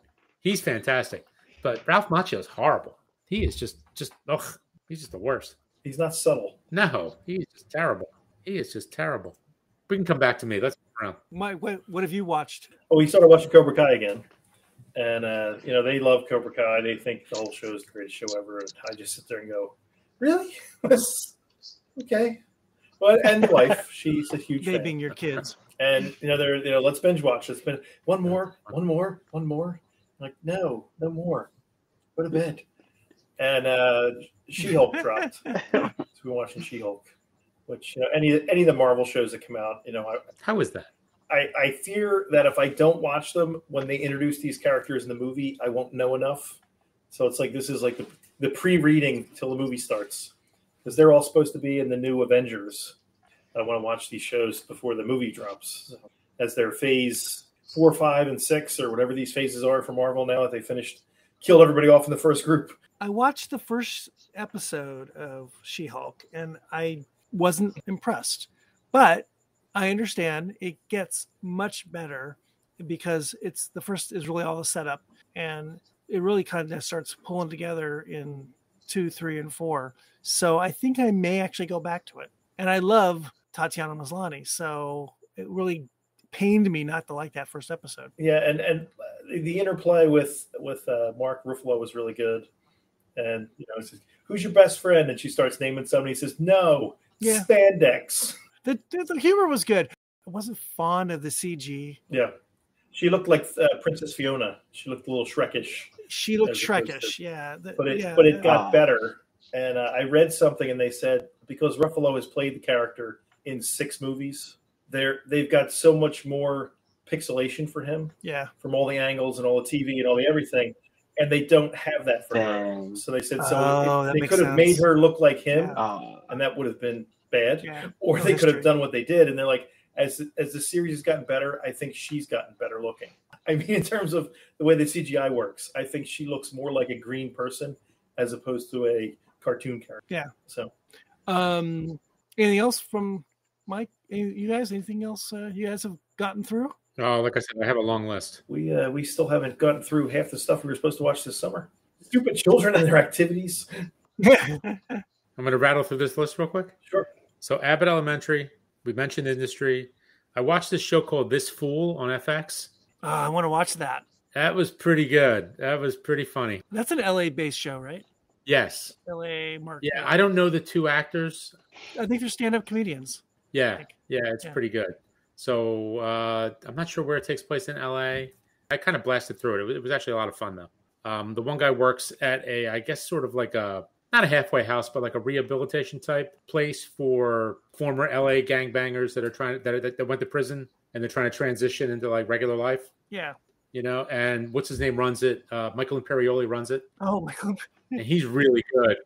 He's fantastic. But Ralph Macchio is horrible. He is just he's just the worst. He's not subtle. No, he's just terrible. He is just terrible. We can come back to me. Let's go around. Mike, what have you watched? Oh, we started watching Cobra Kai again. And, they love Cobra Kai. They think the whole show is the greatest show ever. And I just sit there and go, really? Okay. Well, and wife, she's a huge They fan. being your kids. And, they're, let's binge watch. Let's binge. One more. I'm like, no more. Go to bed. And She-Hulk dropped. So we're watching She-Hulk, which, any of the Marvel shows that come out, How is that? I fear that if I don't watch them when they introduce these characters in the movie, I won't know enough. So it's like this is like the pre-reading till the movie starts, because they're all supposed to be in the new Avengers. I want to watch these shows before the movie drops, so, as their phase 4, 5, and 6, or whatever these phases are for Marvel now that they killed everybody off in the first group. I watched the first episode of She-Hulk, and I wasn't impressed. But I understand it gets much better because the first is really all the setup, and it really kind of starts pulling together in 2, 3, and 4. So I think I may actually go back to it. And I love Tatiana Maslany, so it really pained me not to like that first episode. Yeah, and the interplay with Mark Ruffalo was really good. And it says, "Who's your best friend?" And she starts naming somebody. He says, "No, yeah. Spandex." The humor was good. I wasn't fond of the CG. Yeah. She looked like Princess Fiona. She looked a little Shrekish. She looked Shrekish, yeah. But it got better. And I read something, and they said because Ruffalo has played the character in 6 movies, they've got so much more pixelation for him. Yeah. From all the angles and all the TV and all the everything. And they don't have that for her. So they said they could have made her look like him, and that would have been bad. Yeah. Or they could have done what they did. And they're like, as the series has gotten better, I think she's gotten better looking. I mean, in terms of the way the CGI works, I think she looks more like a green person as opposed to a cartoon character. Yeah. So, anything else from Mike? You guys? Anything else you guys have gotten through? Oh, like I said, I have a long list. We still haven't gotten through half the stuff we were supposed to watch this summer. Stupid children and their activities. I'm going to rattle through this list real quick. Sure. So Abbott Elementary, we mentioned Industry. I watched this show called This Fool on FX. I want to watch that. That was pretty good. That was pretty funny. That's an LA-based show, right? Yes. LA market. Yeah, I don't know the 2 actors. I think they're stand-up comedians. Yeah, it's pretty good. So I'm not sure where it takes place in LA. I kind of blasted through it. It was actually a lot of fun, though. The one guy works at I guess sort of like not a halfway house, but like a rehabilitation type place for former LA gangbangers that are that went to prison and they're trying to transition into like regular life. Yeah. and what's his name runs it? Michael Imperioli runs it. Oh my God. And he's really good.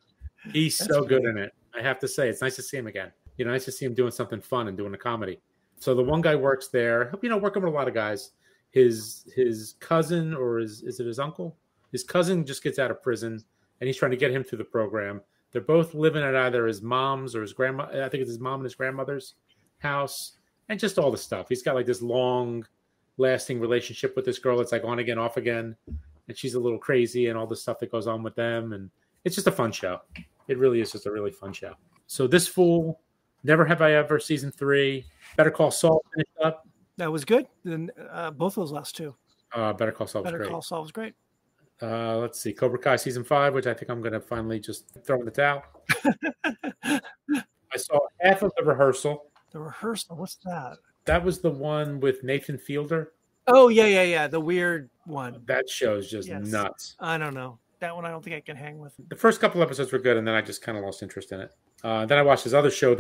He's That's so good funny. in it. I have to say, it's nice to see him again. Nice to see him doing something fun and doing a comedy. So the one guy works there, working with a lot of guys. His cousin, or is it his uncle? His cousin just gets out of prison, and he's trying to get him through the program. They're both living at either his mom's or his grandma. I think it's his mom and his grandmother's house, and just all the stuff. He's got like this long-lasting relationship with this girl. It's like on again, off again, and she's a little crazy, and all the stuff that goes on with them. And it's just a fun show. It really is just a really fun show. So this Fool, Never Have I Ever, season 3, Better Call Saul finished up. That was good. Then both those last two. Better Call Saul was Better great. Call Saul was great. Let's see, Cobra Kai season 5, which I think I'm going to finally just throw in the towel. I saw half of the rehearsal. The rehearsal, what's that? That was the one with Nathan Fielder. Oh, yeah. The weird one. That show is just nuts. I don't know. That one I don't think I can hang with. The first couple episodes were good, and then I just kind of lost interest in it. Then I watched his other show,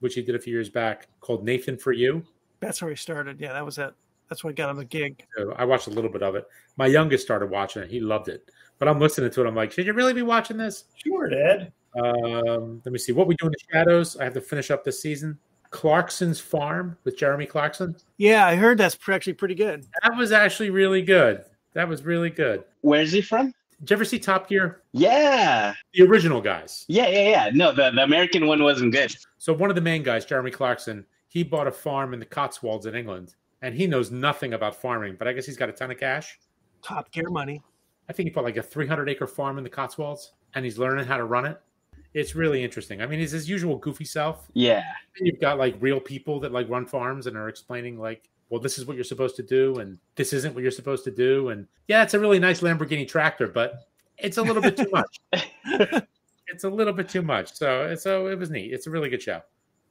which he did a few years back, called Nathan for You. That's where he started. Yeah, that was it. That's what got him a gig. So I watched a little bit of it. My youngest started watching it. He loved it. But I'm listening to it. I'm like, should you really be watching this? Sure, Dad. Let me see. What We Do in the Shadows. I have to finish up this season. Clarkson's Farm with Jeremy Clarkson. Yeah, I heard that's actually pretty good. That was actually really good. That was really good. Where's he from? Did you ever see Top Gear? Yeah. The original guys. Yeah. No, the American one wasn't good. So one of the main guys, Jeremy Clarkson, he bought a farm in the Cotswolds in England, and he knows nothing about farming, but I guess he's got a ton of cash. Top Gear money. I think he bought like a 300-acre farm in the Cotswolds, and he's learning how to run it. It's really interesting. I mean, he's his usual goofy self. Yeah. And you've got like real people that like run farms and are explaining like, well, this is what you're supposed to do, and this isn't what you're supposed to do. And yeah, it's a really nice Lamborghini tractor, but it's a little bit too much. It's a little bit too much. So it was neat. It's a really good show.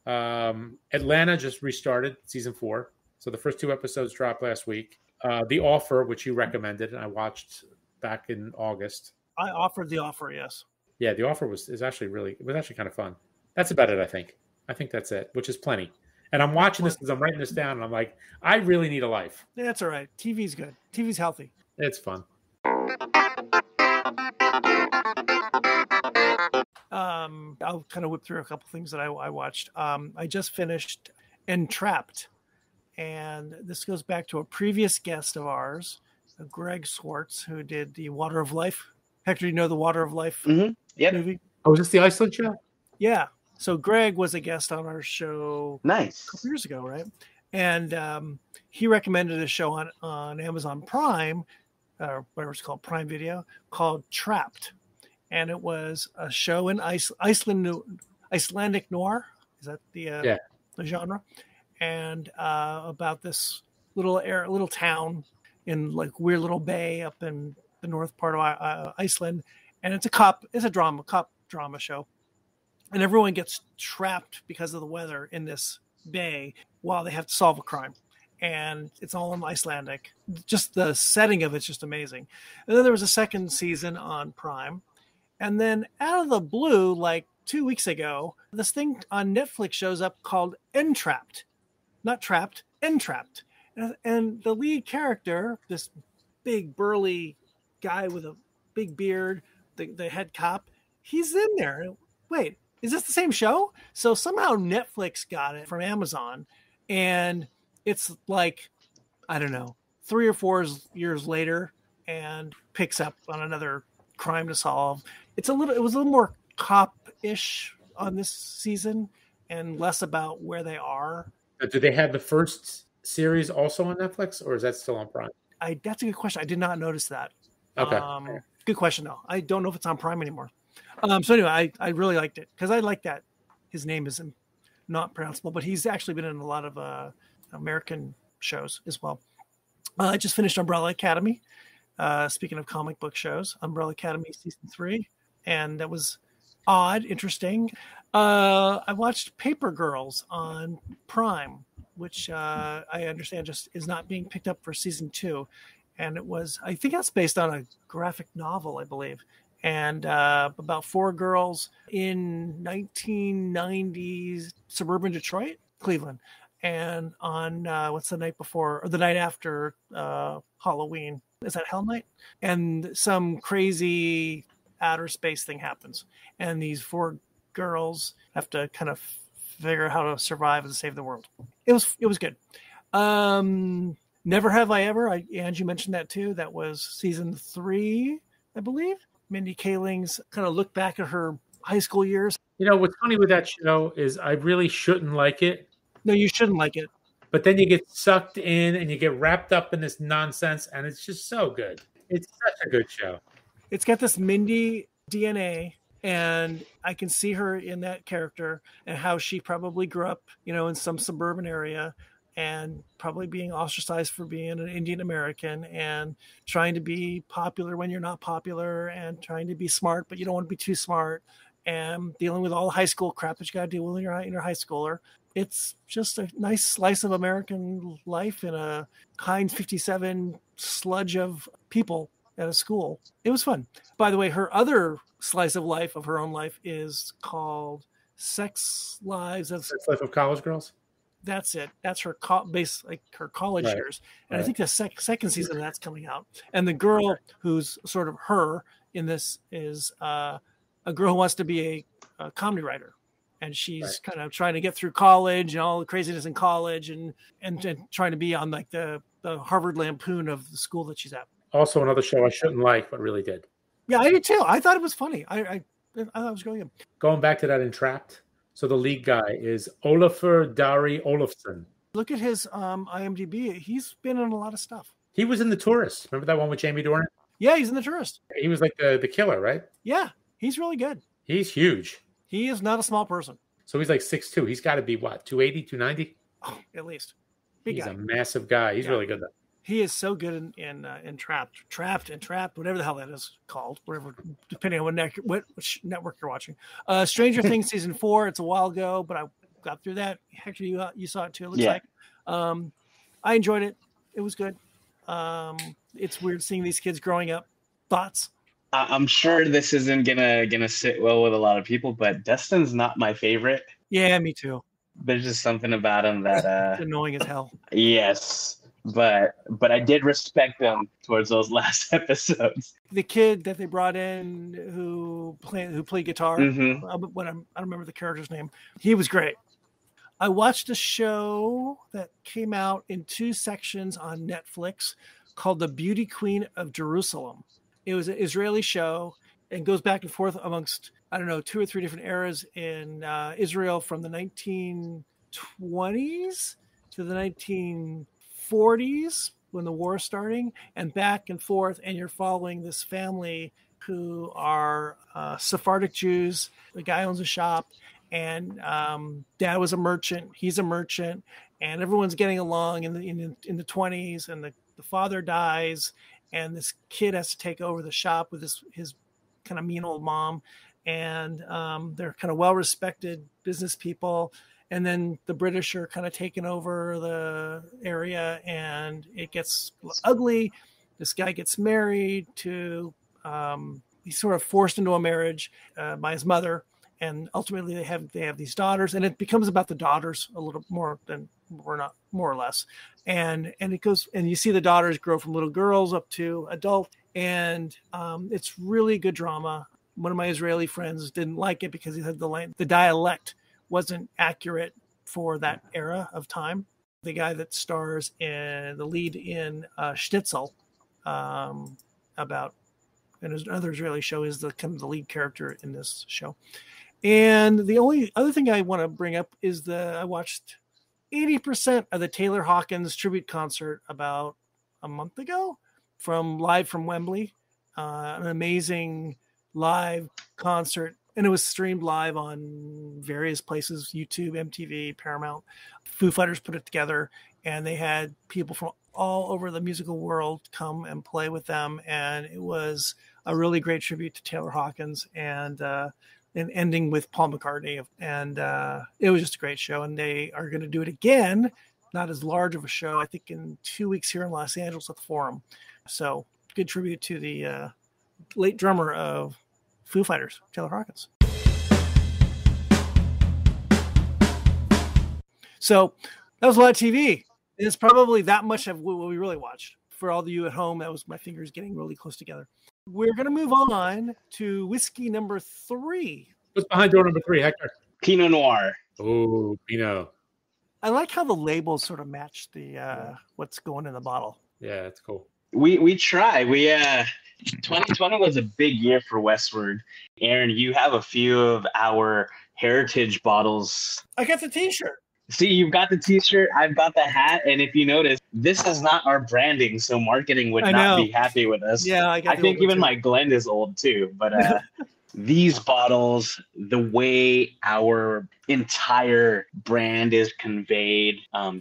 Atlanta just restarted season 4. So the first 2 episodes dropped last week. The Offer, which you recommended, and I watched back in August. I offered The Offer, yes. Yeah, The Offer was actually kind of fun. That's about it, I think. I think that's it, which is plenty. And I'm watching this as I'm writing this down, and I'm like, I really need a life. Yeah, that's all right. TV's good. TV's healthy. It's fun. I'll kind of whip through a couple things that I watched. I just finished Entrapped, and this goes back to a previous guest of ours, Greg Swartz, who did the Water of Life. Hector, you know the Water of Life movie? Oh, is this the Iceland show? Yeah. So Greg was a guest on our show Nice. a couple years ago, right? And he recommended a show on Amazon Prime, or whatever it's called, Prime Video, called Trapped. And it was a show in Icelandic noir. Is that the genre? And about this little town in like weird little bay up in the north part of Iceland. And it's a cop drama show. And everyone gets trapped because of the weather in this bay while they have to solve a crime. And it's all in Icelandic. Just the setting of it's just amazing. And then there was a second season on Prime. And then out of the blue, like 2 weeks ago, this thing on Netflix shows up called Entrapped. Not Trapped, Entrapped. And the lead character, this big burly guy with a big beard, the head cop, he's in there. Wait, is this the same show? So somehow Netflix got it from Amazon, and it's like, I don't know, 3 or 4 years later, and picks up on another crime to solve. It was a little more cop-ish on this season, and less about where they are. Do they have the first series also on Netflix, or is that still on Prime? That's a good question. I did not notice that. Okay. Good question, though. I don't know if it's on Prime anymore. So anyway, I really liked it because I like that his name is not pronounceable, but he's actually been in a lot of American shows as well. I just finished Umbrella Academy. Speaking of comic book shows, Umbrella Academy season 3, and that was odd, interesting. I watched Paper Girls on Prime, which I understand just is not being picked up for season 2. And I think that's based on a graphic novel, I believe. And about 4 girls in 1990s suburban Detroit, Cleveland. and on what's the night before or the night after Halloween? Is that Hell Night? And some crazy outer space thing happens, and these 4 girls have to kind of figure out how to survive and save the world. It was good. Never Have I Ever. Angie mentioned that too. That was season 3, I believe. Mindy Kaling's kind of look back at her high school years. What's funny with that show is I really shouldn't like it. No, you shouldn't like it. But then you get sucked in and you get wrapped up in this nonsense, and it's just so good. It's such a good show. It's got this Mindy DNA, and I can see her in that character and how she probably grew up, in some suburban area and probably being ostracized for being an Indian American and trying to be popular when you're not popular and trying to be smart, but you don't want to be too smart, and dealing with all the high school crap that you got to deal with when you're a high schooler. It's just a nice slice of American life in a Heinz 57 sludge of people at a school. It was fun. By the way, her other slice of life, of her own life, is called Sex Lives of College Girls. That's it. That's her her college years. And I think the second season of that's coming out. And the girl who's sort of her in this is a girl who wants to be a comedy writer. And she's kind of trying to get through college and all the craziness in college and trying to be on like the Harvard Lampoon of the school that she's at. Also another show I shouldn't like, but really did. Yeah, I did too. I thought it was funny. I thought it was really good. Going back to that Entrapped. So the lead guy is Olafur Dari Olafsson. Look at his IMDb. He's been in a lot of stuff. He was in The Tourist. Remember that one with Jamie Dornan? Yeah, he's in The Tourist. He was like the killer, right? Yeah, he's really good. He's huge. He is not a small person. So he's like 6'2". He's got to be, what, 280, 290? Oh, at least. Big he's guy. A massive guy. He's really good, though. He is so good in Trapped, whatever the hell that is called, whatever, depending on which network you're watching. Stranger Things season 4. It's a while ago, but I got through that. Actually, you saw it too. It looks like. I enjoyed it. It was good. It's weird seeing these kids growing up. Thoughts? I'm sure this isn't gonna sit well with a lot of people, but Dustin's not my favorite. Yeah, me too. There's just something about him that it's annoying as hell. Yes. But I did respect them towards those last episodes. The kid that they brought in who played guitar, I don't remember the character's name. He was great. I watched a show that came out in 2 sections on Netflix called The Beauty Queen of Jerusalem. It was an Israeli show and goes back and forth amongst, 2 or 3 different eras in Israel from the 1920s to the 1940s when the war is starting, and back and forth. And you're following this family who are Sephardic Jews. The guy owns a shop, and dad was a merchant. He's a merchant, and everyone's getting along in the 20s, and the father dies. And this kid has to take over the shop with his kind of mean old mom. And they're kind of well-respected business people. And then the British are kind of taking over the area, and it gets ugly. This guy gets married to, he's sort of forced into a marriage by his mother. And ultimately they have these daughters, and it becomes about the daughters a little more than more or less. And it goes, and you see the daughters grow from little girls up to adult, and it's really good drama. One of my Israeli friends didn't like it because he said the dialect wasn't accurate for that era of time. The guy that stars in the lead in Schnitzel, and another Israeli show, is the lead character in this show. And the only other thing I want to bring up is I watched 80% of the Taylor Hawkins tribute concert about a month ago live from Wembley. An amazing live concert. And it was streamed live on various places, YouTube, MTV, Paramount. Foo Fighters put it together, and they had people from all over the musical world come and play with them. And it was a really great tribute to Taylor Hawkins, and ending with Paul McCartney. And it was just a great show. And they are going to do it again, not as large of a show, I think in 2 weeks here in Los Angeles at the Forum. So good tribute to the late drummer of Foo Fighters, Taylor Hawkins. So That was a lot of TV. It's probably that much of what we really watched. For all of you at home, that was my fingers getting really close together. We're going to move on to whiskey number 3. What's behind door number 3, Hector? Pinot Noir. Oh, Pinot. I like how the labels sort of match the what's going in the bottle. Yeah, that's cool. We try. 2020 was a big year for Westward. Aaron, you have a few of our heritage bottles. I got the t-shirt. See, you've got the t-shirt, I've got the hat, and if you notice, this is not our branding, so marketing would not be happy with us. Yeah, I think even my Glen is old too, but these bottles, the way our entire brand is conveyed,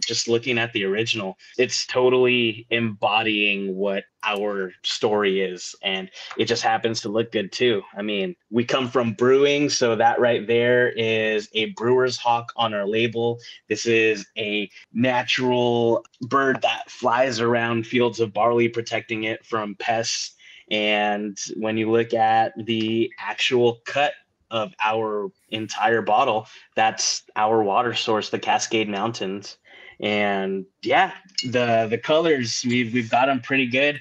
just looking at the original, it's totally embodying what our story is. And it just happens to look good too. I mean, we come from brewing, so that right there is a brewer's hawk on our label. This is a natural bird that flies around fields of barley, protecting it from pests. And when you look at the actual cut of our entire bottle, that's our water source, the Cascade Mountains. And yeah, the colors, we've got them pretty good.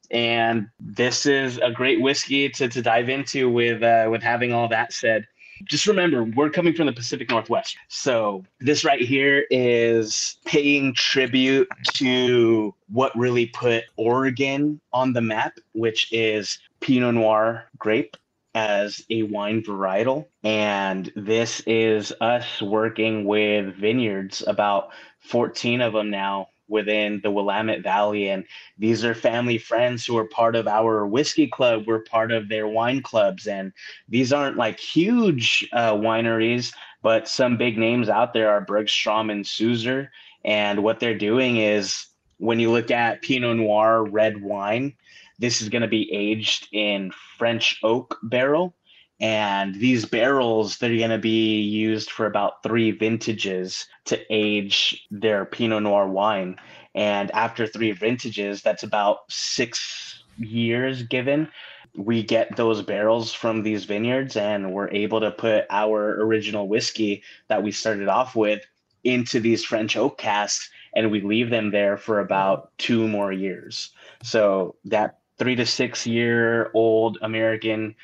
And this is a great whiskey to dive into with having all that said. Just remember, we're coming from the Pacific Northwest. So this right here is paying tribute to what really put Oregon on the map, which is Pinot Noir grape as a wine varietal. And this is us working with vineyards, about 14 of them now within the Willamette Valley. And these are family friends who are part of our whiskey club. We're part of their wine clubs. And these aren't like huge wineries, but some big names out there are Bergstrom and Suzer. And what they're doing is, when you look at Pinot Noir red wine, this is going to be aged in French oak barrel. And these barrels, they're going to be used for about 3 vintages to age their Pinot Noir wine. And after 3 vintages, that's about 6 years given. We get those barrels from these vineyards, and we're able to put our original whiskey that we started off with into these French oak casks, and we leave them there for about 2 more years. So that 3 to 6 year old American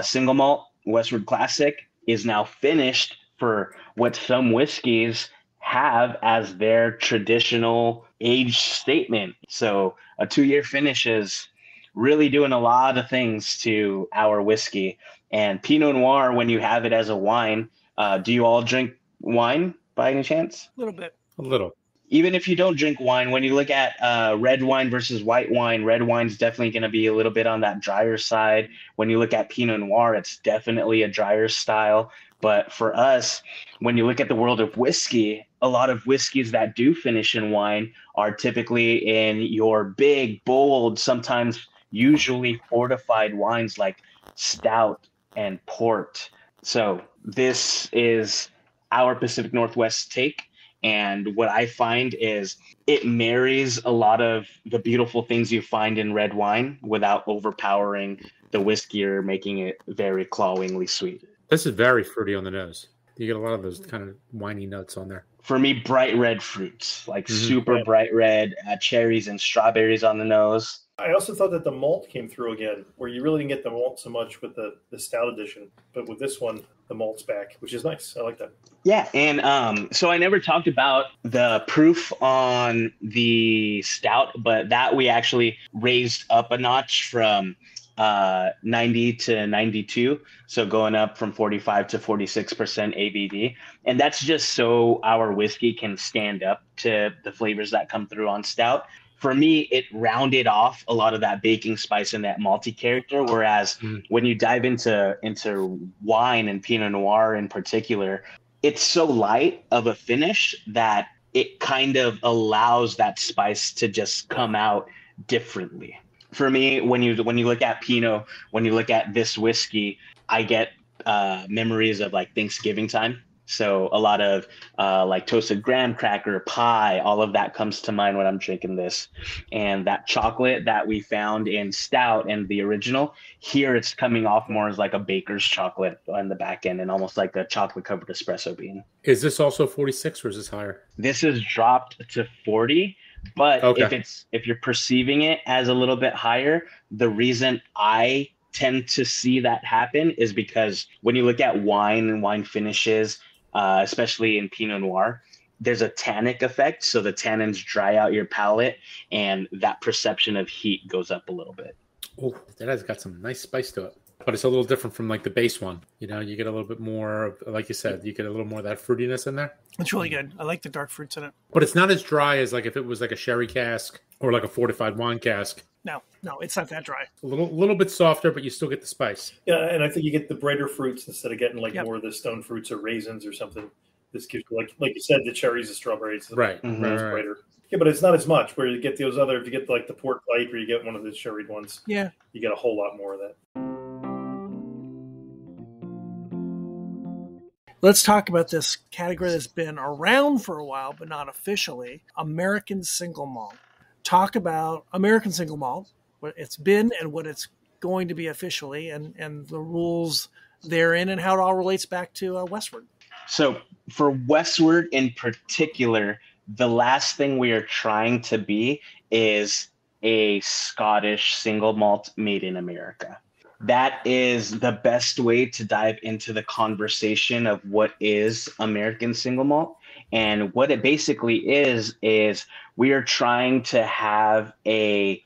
single malt Westward Classic is now finished for what some whiskeys have as their traditional age statement. So a 2-year finish is really doing a lot of things to our whiskey. And Pinot Noir, when you have it as a wine, do you all drink wine by any chance? A little bit. A little. Even if you don't drink wine, when you look at red wine versus white wine, red wine's definitely going to be a little bit on that drier side. When you look at Pinot Noir, it's definitely a drier style. But for us, when you look at the world of whiskey, a lot of whiskeys that do finish in wine are typically in your big, bold, sometimes usually fortified wines like stout and port. So this is our Pacific Northwest take. And what I find is it marries a lot of the beautiful things you find in red wine without overpowering the whiskey or making it very clawingly sweet. This is very fruity on the nose. You get a lot of those kind of winey notes on there. For me, bright red fruits, like super bright red, cherries and strawberries on the nose. I also thought that the malt came through again, where you really didn't get the malt so much with the stout edition. But with this one, the malt's back, which is nice. I like that. Yeah, and so I never talked about the proof on the stout, but that we actually raised up a notch from 90 to 92. So going up from 45 to 46% ABV. And that's just so our whiskey can stand up to the flavors that come through on stout. For me, it rounded off a lot of that baking spice and that malty character. Whereas when you dive into wine and Pinot Noir in particular, it's so light of a finish that it kind of allows that spice to just come out differently. For me, when you look at Pinot, when you look at this whiskey, I get memories of like Thanksgiving time. So a lot of like toasted graham cracker, pie, all of that comes to mind when I'm drinking this. And that chocolate that we found in stout and the original, here it's coming off more as like a baker's chocolate on the back end and almost like a chocolate covered espresso bean. Is this also 46 or is this higher? This is dropped to 40, but if you're perceiving it as a little bit higher, the reason I tend to see that happen is because when you look at wine and wine finishes, especially in Pinot Noir, there's a tannic effect. So the tannins dry out your palate and that perception of heat goes up a little bit. Oh, that has got some nice spice to it. But it's a little different from like the base one. You know, you get a little bit more, like you said, you get a little more of that fruitiness in there. It's really good. I like the dark fruits in it. But it's not as dry as like if it was like a sherry cask or like a fortified wine cask. No, it's not that dry. A little bit softer, but you still get the spice. Yeah, and I think you get the brighter fruits instead of getting like more of the stone fruits or raisins or something. This gives you, like you said, the cherries and strawberries. Right. It's brighter. Yeah, but it's not as much. Where you get those other, if you get like the port pipe or you get one of the sherried ones, you get a whole lot more of that. Let's talk about this category that's been around for a while, but not officially, American single malt. Talk about American single malt, what it's been and what it's going to be officially, and the rules therein and how it all relates back to Westward. So for Westward in particular, the last thing we are trying to be is a Scottish single malt made in America. That is the best way to dive into the conversation of what is American single malt. And what it basically is we are trying to have a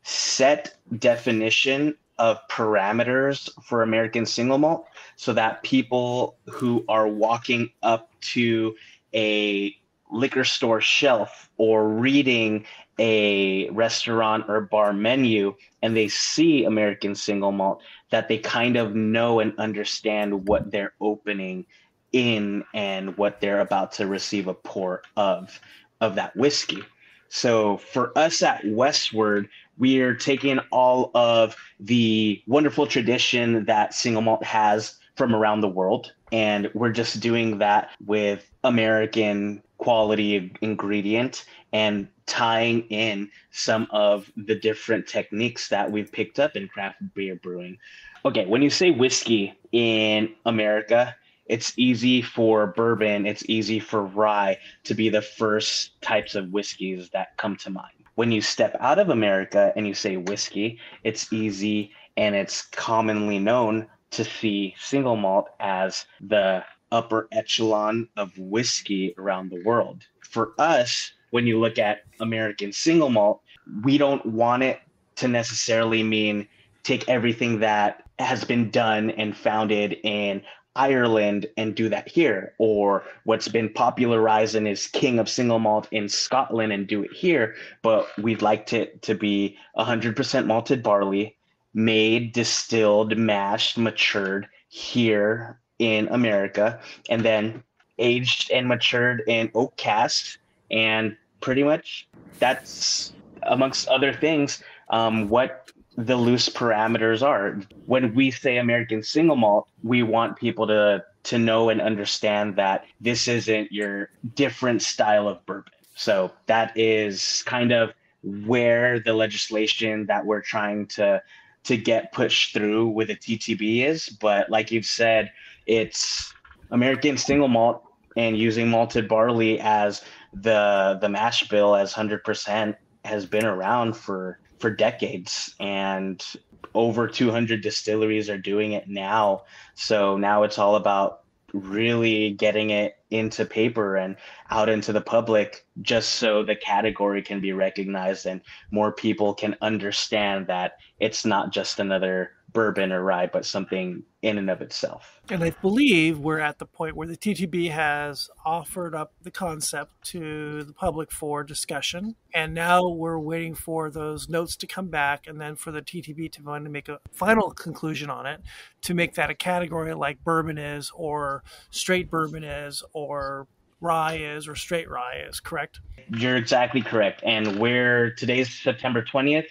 set definition of parameters for American single malt so that people who are walking up to a liquor store shelf or reading a restaurant or bar menu and they see American single malt, that they kind of know and understand what they're opening in and what they're about to receive a pour of that whiskey. So for us at Westward, we are taking all of the wonderful tradition that single malt has from around the world, and we're just doing that with American quality ingredient and tying in some of the different techniques that we've picked up in craft beer brewing. Okay, when you say whiskey in America, it's easy for bourbon, it's easy for rye to be the first types of whiskeys that come to mind. When you step out of America and you say whiskey, it's easy and it's commonly known to see single malt as the upper echelon of whiskey around the world. For us, when you look at American single malt, we don't want it to necessarily mean take everything that has been done and founded in Ireland and do that here, or what's been popularized and is king of single malt in Scotland and do it here. But we'd like it to be 100% malted barley, made, distilled, mashed, matured here in America, and then aged and matured in oak casks. And pretty much that's, amongst other things, what the loose parameters are. When we say American single malt, we want people to know and understand that this isn't your different style of bourbon. So that is kind of where the legislation that we're trying to get pushed through with a TTB is. But like you've said, it's American single malt and using malted barley as the mash bill as 100% has been around for decades, and over 200 distilleries are doing it now. So now it's all about really getting it into paper and out into the public, just so the category can be recognized and more people can understand that it's not just another bourbon or rye, but something in and of itself. And I believe we're at the point where the TTB has offered up the concept to the public for discussion. And now we're waiting for those notes to come back and then for the TTB to want to make a final conclusion on it, to make that a category like bourbon is, or straight bourbon is, or rye is, or straight rye is, correct? You're exactly correct. And today's September 20th.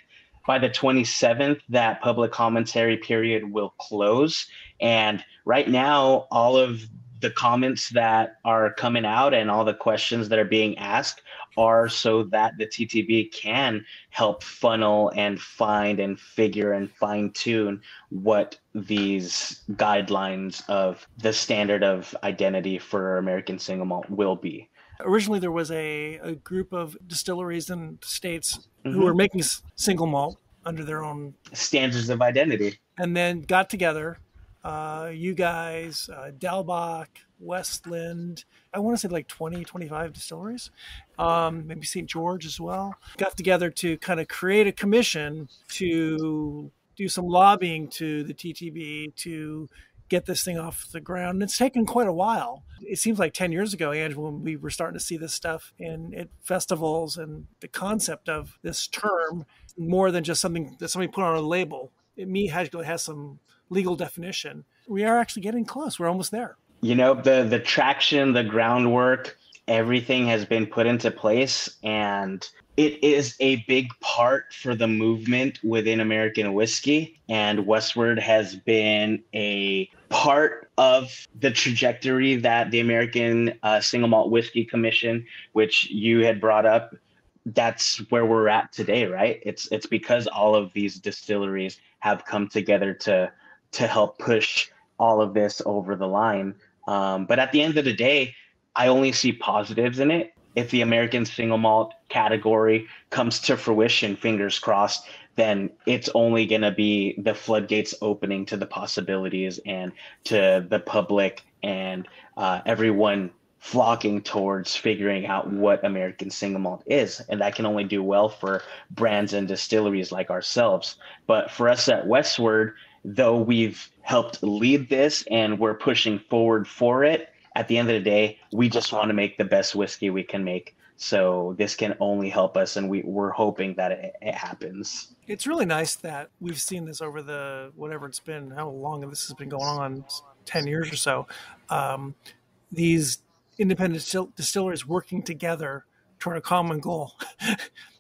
By the 27th, that public commentary period will close. And right now, all of the comments that are coming out and all the questions that are being asked are so that the TTB can help funnel and find and figure and fine tune what these guidelines of the standard of identity for American single malt will be. Originally, there was a group of distilleries in states who were making single malt under their own standards of identity, and then got together. You guys, Dalbach, Westland, I want to say like 20, 25 distilleries, maybe St. George as well, got together to kind of create a commission to do some lobbying to the TTB to get this thing off the ground. And it's taken quite a while. It seems like 10 years ago, Andrew, when we were starting to see this stuff at festivals, and the concept of this term, more than just something that somebody put on a label, it actually has some legal definition. We are actually getting close. We're almost there. You know, the traction, the groundwork, everything has been put into place, and it is a big part for the movement within American whiskey. And Westward has been a part of the trajectory that the American Single Malt Whiskey Commission, which you had brought up, that's where we're at today, right? It's because all of these distilleries have come together to help push all of this over the line. But at the end of the day, I only see positives in it. If the American single malt category comes to fruition, fingers crossed, then it's only going to be the floodgates opening to the possibilities and to the public and everyone flocking towards figuring out what American single malt is. And that can only do well for brands and distilleries like ourselves. But for us at Westward, though we've helped lead this and we're pushing forward for it, at the end of the day, we just want to make the best whiskey we can make. So this can only help us, and we're hoping that it happens. It's really nice that we've seen this over the, whatever it's been, how long this has been going on, 10 years or so. These independent distilleries working together toward a common goal.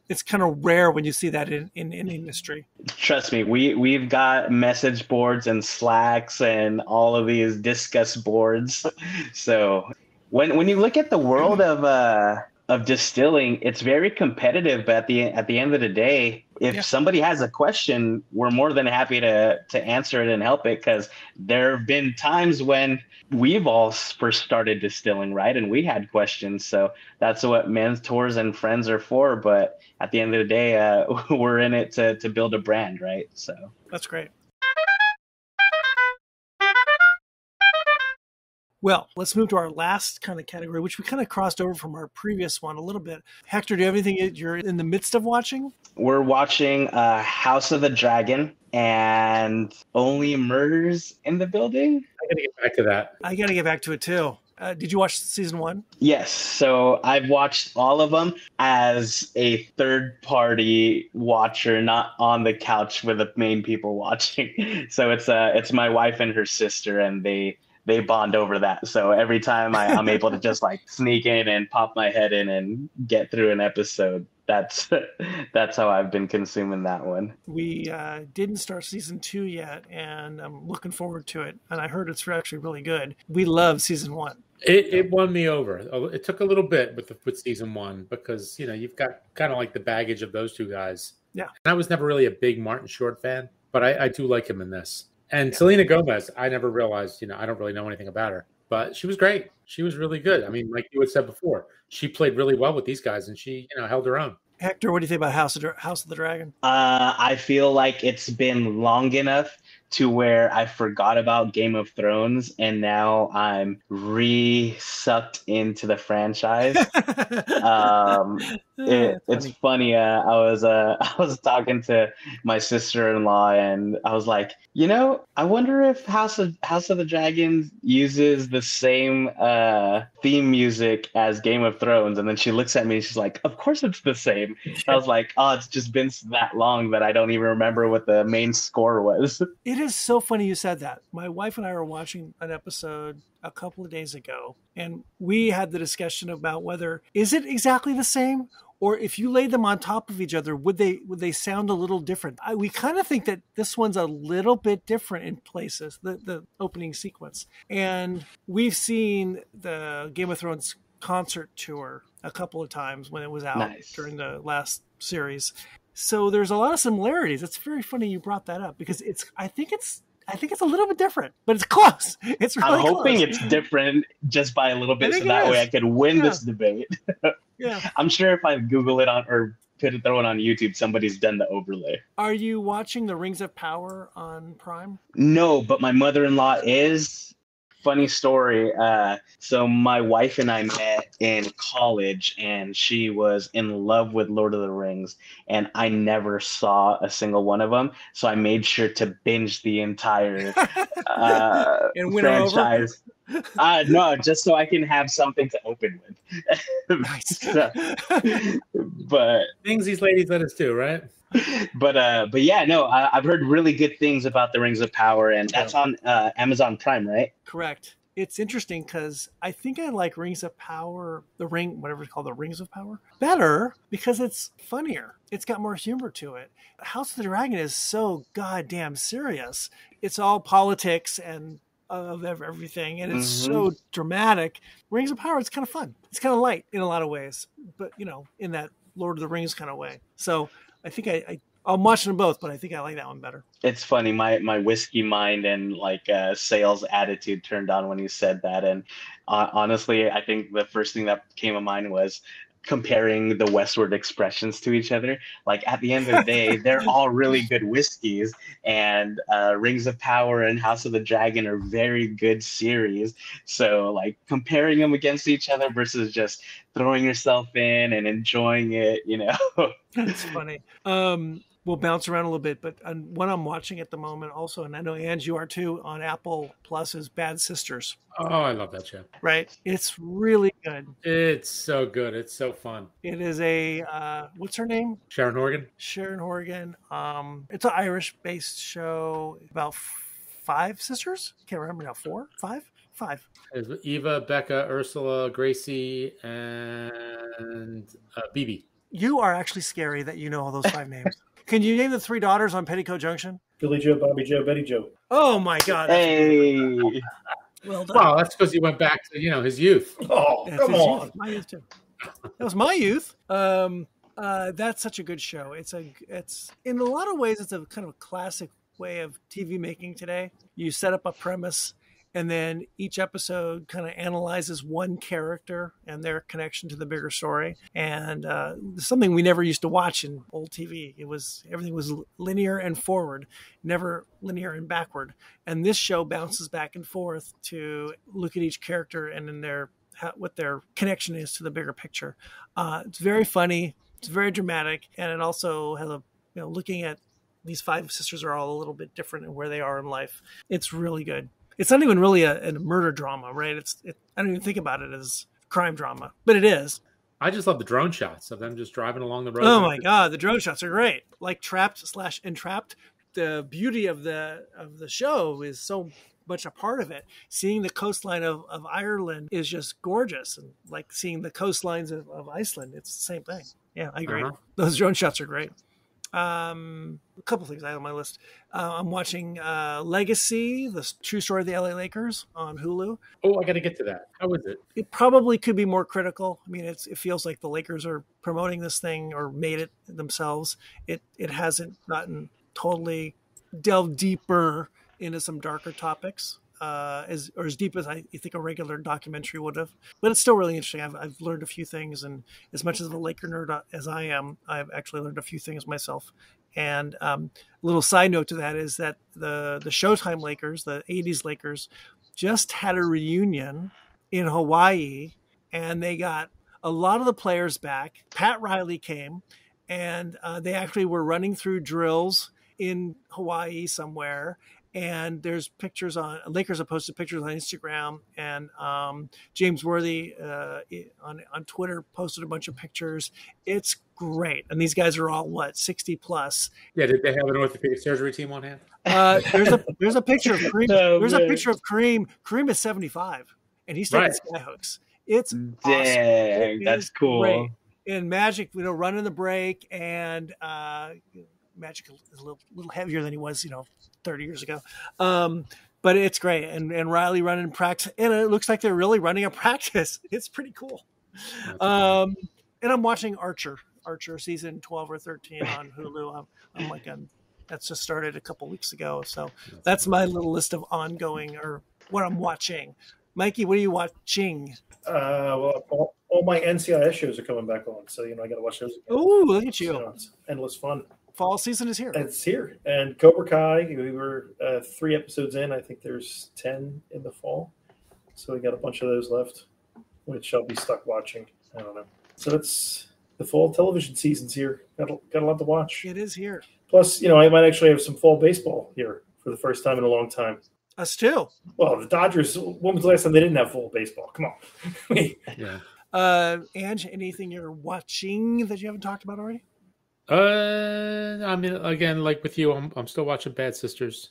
It's kind of rare when you see that in industry. Trust me, we've got message boards and Slacks and all of these discuss boards. So when you look at the world of distilling, it's very competitive. But at the end of the day, if somebody has a question, we're more than happy to answer it and help it, because there have been times when we've all first started distilling, right? And we had questions. So that's what mentors and friends are for. But at the end of the day, we're in it to build a brand, right? So that's great. Well, let's move to our last kind of category, which we kind of crossed over from our previous one a little bit. Hector, do you have anything that you're in the midst of watching? We're watching House of the Dragon and Only Murders in the Building. I got to get back to that. I got to get back to it too. Did you watch season 1? Yes. So I've watched all of them as a third-party watcher, not on the couch with the main people watching. So it's my wife and her sister, and they bond over that. So every time I'm able to just like sneak in and pop my head in and get through an episode. That's how I've been consuming that one. We didn't start season 2 yet, and I'm looking forward to it. And I heard it's actually really good. We love season 1. It won me over. It took a little bit with season 1 because, you know, you've got kind of like the baggage of those two guys. Yeah. And I was never really a big Martin Short fan, but I do like him in this. And Selena Gomez, I never realized, you know, I don't really know anything about her, but she was great. She was really good. I mean, like you had said before, she played really well with these guys, and she, you know, held her own. Hector, what do you think about House of the Dragon? I feel like it's been long enough to where I forgot about Game of Thrones, and now I'm re-sucked into the franchise. It's funny. I was talking to my sister-in-law, and I was like, you know, I wonder if House of the Dragons uses the same theme music as Game of Thrones. And then she looks at me and she's like, of course it's the same. I was like, oh, it's just been that long that I don't even remember what the main score was. It is so funny you said that. My wife and I were watching an episode a couple of days ago, and we had the discussion about whether is it exactly the same Or if you laid them on top of each other, would they sound a little different? We kind of think that this one's a little bit different in places, the opening sequence. And we've seen the Game of Thrones concert tour a couple of times when it was out during the last series. So there's a lot of similarities. It's very funny you brought that up because I think it's a little bit different, but it's close. It's really I'm hoping close. it's different just by a little bit, so that way I could win this debate. Yeah, I'm sure if I Google it or throw it on YouTube, somebody's done the overlay. Are you watching the Rings of Power on Prime? No, but my mother-in-law is. Funny story. So my wife and I met in college, and she was in love with Lord of the Rings, and I never saw a single one of them. So I made sure to binge the entire franchise. No, just so I can have something to open with. Nice. But things these ladies let us do, right? But yeah, no, I've heard really good things about the Rings of Power, and that's on Amazon Prime, right? Correct. It's interesting because I think I like Rings of Power, whatever it's called, the Rings of Power, better because it's funnier. It's got more humor to it. House of the Dragon is so goddamn serious. It's all politics and of everything, and it's so dramatic. Rings of Power, it's kind of fun. It's kind of light in a lot of ways, but in that Lord of the Rings kind of way. So I think I'm watching them both, but I think I like that one better. It's funny. My whiskey mind and sales attitude turned on when you said that. And honestly, I think the first thing that came to mind was comparing the Westward expressions to each other. Like at the end of the day, they're all really good whiskeys, and Rings of Power and House of the Dragon are very good series. So comparing them against each other versus just throwing yourself in and enjoying it, That's funny. We'll bounce around a little bit, but what I'm watching at the moment also, and I know, Ange, you are too, on Apple Plus, is Bad Sisters. Oh, I love that show. Right? It's really good. It's so good. It's so fun. It is a, what's her name? Sharon Horgan. Sharon Horgan. It's an Irish-based show about 5 sisters. Can't remember now. 4? 5? 5. There's Eva, Becca, Ursula, Gracie, and Bibi. You are actually scary that you know all those 5 names. Can you name the 3 daughters on Petticoat Junction? Billy Joe, Bobby Joe, Betty Joe. Oh my God! Hey, well done. Well, that's because he went back to his youth. Oh, come on! Youth. My youth too. That was my youth. That's such a good show. It's in a lot of ways it's a kind of a classic way of TV making today. You set up a premise, and then each episode kind of analyzes one character and their connection to the bigger story. And something we never used to watch in old TV. Everything was linear and forward, never linear and backward. And this show bounces back and forth to look at each character and in what their connection is to the bigger picture. It's very funny. It's very dramatic, and it also has looking at these 5 sisters are all a little bit different in where they are in life. It's really good. It's not even really a murder drama, right? I don't even think about it as crime drama, but it is. I just love the drone shots of them just driving along the road. Oh my God, the drone shots are great. Like Trapped/Entrapped. The beauty of the show is so much a part of it. Seeing the coastline of Ireland is just gorgeous, and seeing the coastlines of Iceland, it's the same thing. Yeah, I agree. Those drone shots are great. A couple things I have on my list. I'm watching Legacy, the true story of the LA Lakers on Hulu. Oh, I got to get to that. How is it? It probably could be more critical. I mean, it feels like the Lakers are promoting this thing or made it themselves. It hasn't gotten totally delved deeper into some darker topics. As deep as I think a regular documentary would have, but it's still really interesting. I've learned a few things, and as much as a Laker nerd as I am, I've actually learned a few things myself. And a little side note to that is that the Showtime Lakers, the '80s Lakers, just had a reunion in Hawaii, and they got a lot of the players back. Pat Riley came, and they actually were running through drills in Hawaii somewhere. And there's pictures Lakers have posted pictures on Instagram, and James Worthy on Twitter posted a bunch of pictures. It's great. And these guys are all 60 plus. Yeah. Did they have an orthopedic surgery team on hand? There's a picture of Kareem. There's a picture of Kareem. Kareem is 75 and he's taking skyhooks. It's dang, awesome. that's cool. Great. in Magic, running the break, and Magic is a little heavier than he was, 30 years ago. But it's great. And Riley running practice, and it looks like they're really running a practice. It's pretty cool. And I'm watching Archer season 12 or 13 on Hulu. That's just started a couple weeks ago. So that's my little list of ongoing or what I'm watching. Mikey, what are you watching? Well, all my NCIS shows are coming back on, so I got to watch those again. Oh, look at you! It's endless fun. Fall season is here. It's here, and Cobra Kai. We were 3 episodes in. I think there's 10 in the fall, so we got a bunch of those left, which I'll be stuck watching. I don't know. So that's the fall television season's here. Got a lot to watch. It is here. Plus, I might actually have some fall baseball here for the first time in a long time. Us too. Well, the Dodgers, when was the last time they didn't have fall baseball? Come on. Yeah. Ange, anything you're watching that you haven't talked about already? I mean, again, like with you, I'm still watching Bad Sisters.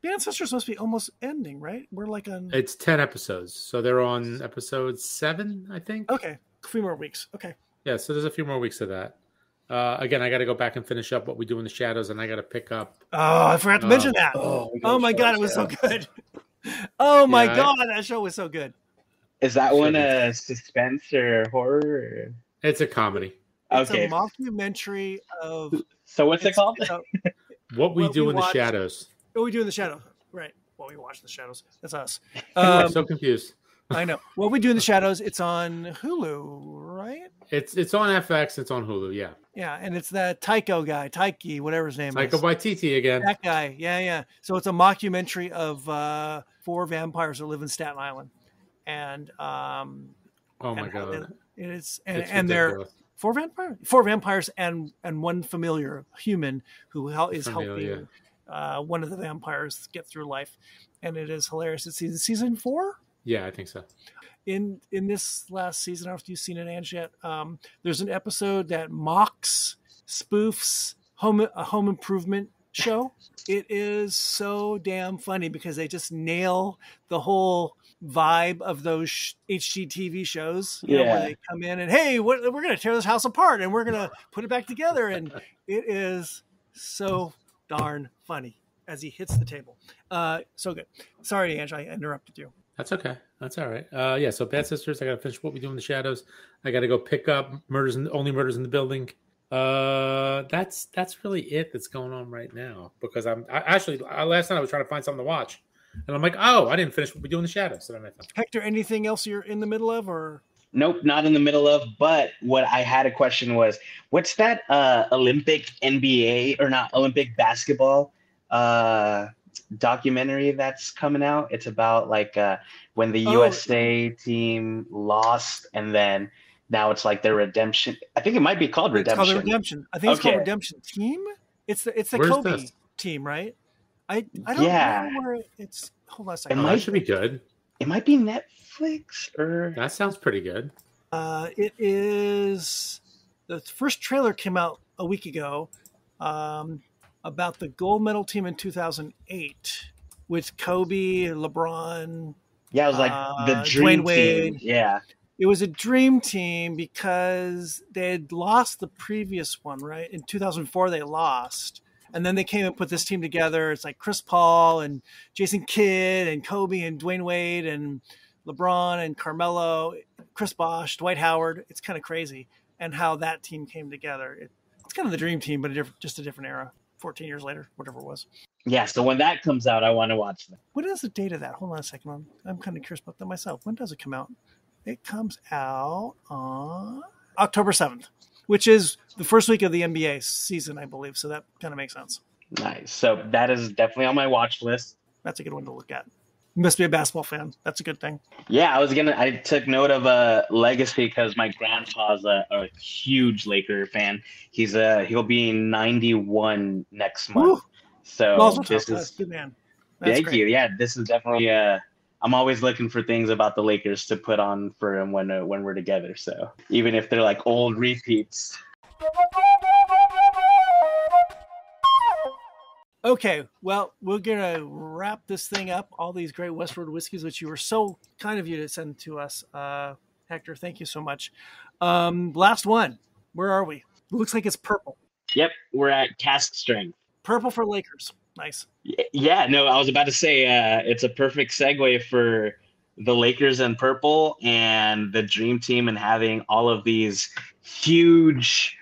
Bad Sisters must be almost ending, right? We're like on... It's 10 episodes, so they're on episode 7, I think. Okay, a few more weeks. Okay. Yeah, so there's a few more weeks of that. Again, I got to go back and finish up What We Do in the Shadows, and I got to pick up. Oh, I forgot to mention that. Oh my God, it was so good. Oh my God, that show was so good. Is that one a suspense or horror? Or... It's a comedy. It's a mockumentary of. So what's it called? What We Do in the Shadows. What We Do in the Shadows. Right. What We Watch in the Shadows. That's us. I'm so confused. I know. What We Do in the Shadows. It's on Hulu, right? It's on FX. It's on Hulu. Yeah. Yeah, and it's that Taiki, whatever his name is. Taika Waititi again. That guy. Yeah. So it's a mockumentary of 4 vampires that live in Staten Island, and oh my God, they're 4 vampires and one familiar human who is helping one of the vampires get through life, and it is hilarious. It's season 4. Yeah, I think so. In this last season, I don't know if you've seen it, Ange, yet, there's an episode that spoofs a home improvement show. It is so damn funny because they just nail the whole vibe of those HGTV shows, where they come in and, hey, we're going to tear this house apart and we're going to put it back together. And it is so darn funny as he hits the table. So good. Sorry, Ange, I interrupted you. That's okay. That's all right. So Bad Sisters, I got to finish What We Do in the Shadows. I got to go pick up Only Murders in the Building. That's really it that's going on right now, because last night I was trying to find something to watch, and I'm like, I didn't finish What We Do in the Shadows. So then I thought, Hector, anything else you're in the middle of, or? Nope, not in the middle of. But what I had a question was, what's that Olympic NBA or not Olympic basketball documentary that's coming out? It's about when the USA team lost, and then now it's like their redemption. I think it might be called Redemption. It's called Redemption. I think it's called Redemption Team. It's the Kobe team, right? I don't know where it's. Hold on a second. That should be good. It might be Netflix or. That sounds pretty good. It is. The first trailer came out a week ago. About the gold medal team in 2008 with Kobe, LeBron. Yeah, it was like the dream Dwayne Wade. Team. Yeah. It was a dream team because they had lost the previous one, right? In 2004, they lost. And then they came and put this team together. It's like Chris Paul and Jason Kidd and Kobe and Dwayne Wade and LeBron and Carmelo, Chris Bosh, Dwight Howard. It's kind of crazy. And how that team came together. It's kind of the dream team, but just a different era. 14 years later, whatever it was. Yeah, so when that comes out, I want to watch that. What is the date of that? Hold on a second. I'm kind of curious about that myself. When does it come out? It comes out on October 7th, which is the first week of the NBA season, I believe. So that kind of makes sense. Nice. So that is definitely on my watch list. That's a good one to look at. You must be a basketball fan. That's a good thing. Yeah, I took note of a legacy because my grandpa's a huge Laker fan. He'll be 91 next month. Woo! So this is good, man. Thank you. Yeah, this is definitely. I'm always looking for things about the Lakers to put on for him when we're together. So even if they're like old repeats. Okay, well, we're going to wrap this thing up. All these great Westward whiskeys, which you were so kind of you to send to us. Hector, thank you so much. Last one. Where are we? It looks like it's purple. Yep, we're at cask strength. Purple for Lakers. Nice. Yeah, no, I was about to say it's a perfect segue for the Lakers and purple and the dream team and having all of these huge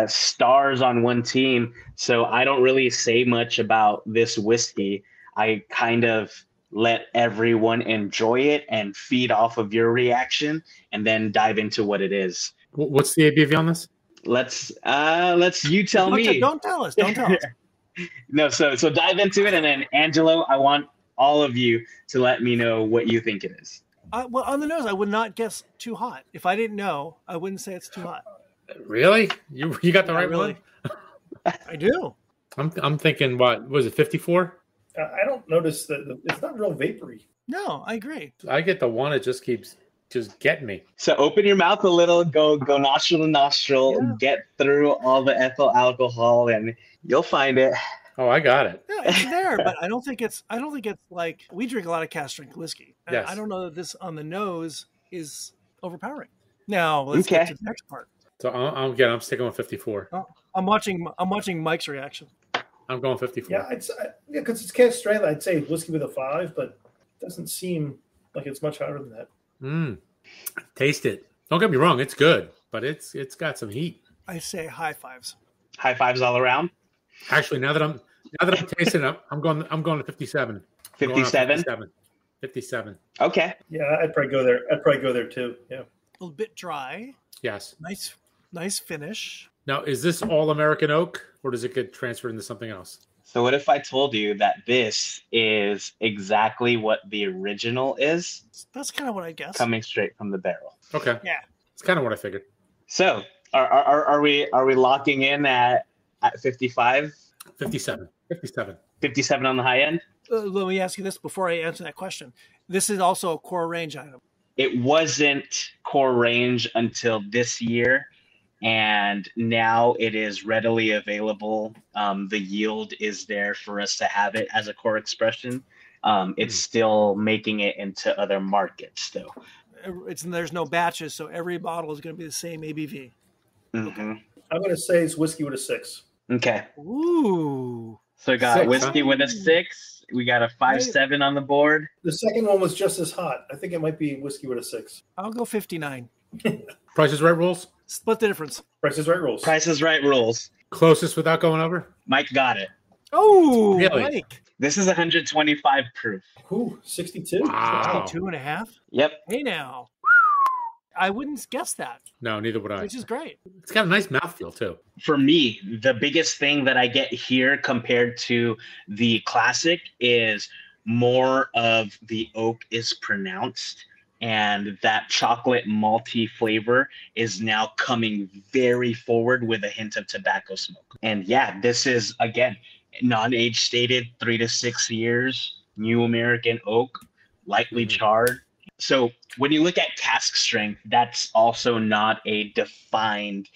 stars on one team. So I don't really say much about this whiskey. I kind of let everyone enjoy it and feed off of your reaction and then dive into what it is. What's the ABV on this? Let's you tell me. Don't tell us. Don't tell us. No, so dive into it, and then Angelo, I want all of you to let me know what you think it is. Well, on the nose, I would not guess too hot. If I didn't know, I wouldn't say it's too hot. Really? You got the right really? one? I do. I'm thinking, what was it, 54? I don't notice that it's not real vapory. No, I agree. I get the one. It just keeps getting me. So open your mouth a little, go nostril to nostril, get through all the ethyl alcohol, and you'll find it. Oh, I got it. Yeah, it's there, but I don't think it's like, we drink a lot of cask strength whiskey. Yes. I don't know that this on the nose is overpowering. Now let's get to the next part. So I'm sticking with 54. I'm watching Mike's reaction. I'm going 54. Yeah, because it's cask strength. I'd say whiskey with a 5, but it doesn't seem like it's much higher than that. Taste it. Don't get me wrong, it's good, but it's got some heat. I say high fives. High fives all around. Actually, now that I'm tasting it, I'm going to 57. 57? 57. Okay. Yeah, I'd probably go there too. Yeah. A little bit dry. Yes. Nice finish. Now, is this all American oak, or does it get transferred into something else? So what if I told you that this is exactly what the original is? That's kind of what I guess. Coming straight from the barrel. Okay. Yeah. It's kind of what I figured. So are we locking in at 55? 57. 57 on the high end? Let me ask you this before I answer that question. This is also a core range item. It wasn't core range until this year, and now it is readily available. The yield is there for us to have it as a core expression. It's still making it into other markets, though. There's no batches, so every bottle is going to be the same ABV. Mm-hmm. Okay. I'm going to say it's whiskey with a 6. Okay. Ooh. So we got 6, whiskey with a 6. We got a 5.7 on the board. The second one was just as hot. I think it might be whiskey with a 6. I'll go 59. Price is Right rules? Split the difference. Price is Right rules. Price is Right rules. Closest without going over? Mike got it. Oh, Really? Mike. This is 125 proof. Ooh, 62. Wow. 2.5. Yep. Hey now. I wouldn't guess that, No, neither would I. which is great. It's got a nice mouthfeel, too. For me, the biggest thing that I get here compared to the classic is more of the oak is pronounced, and that chocolate malty flavor is now coming very forward with a hint of tobacco smoke. And yeah, this is, again, non-age stated, 3 to 6 years, new American oak, lightly charred. So when you look at cask strength, that's also not a defined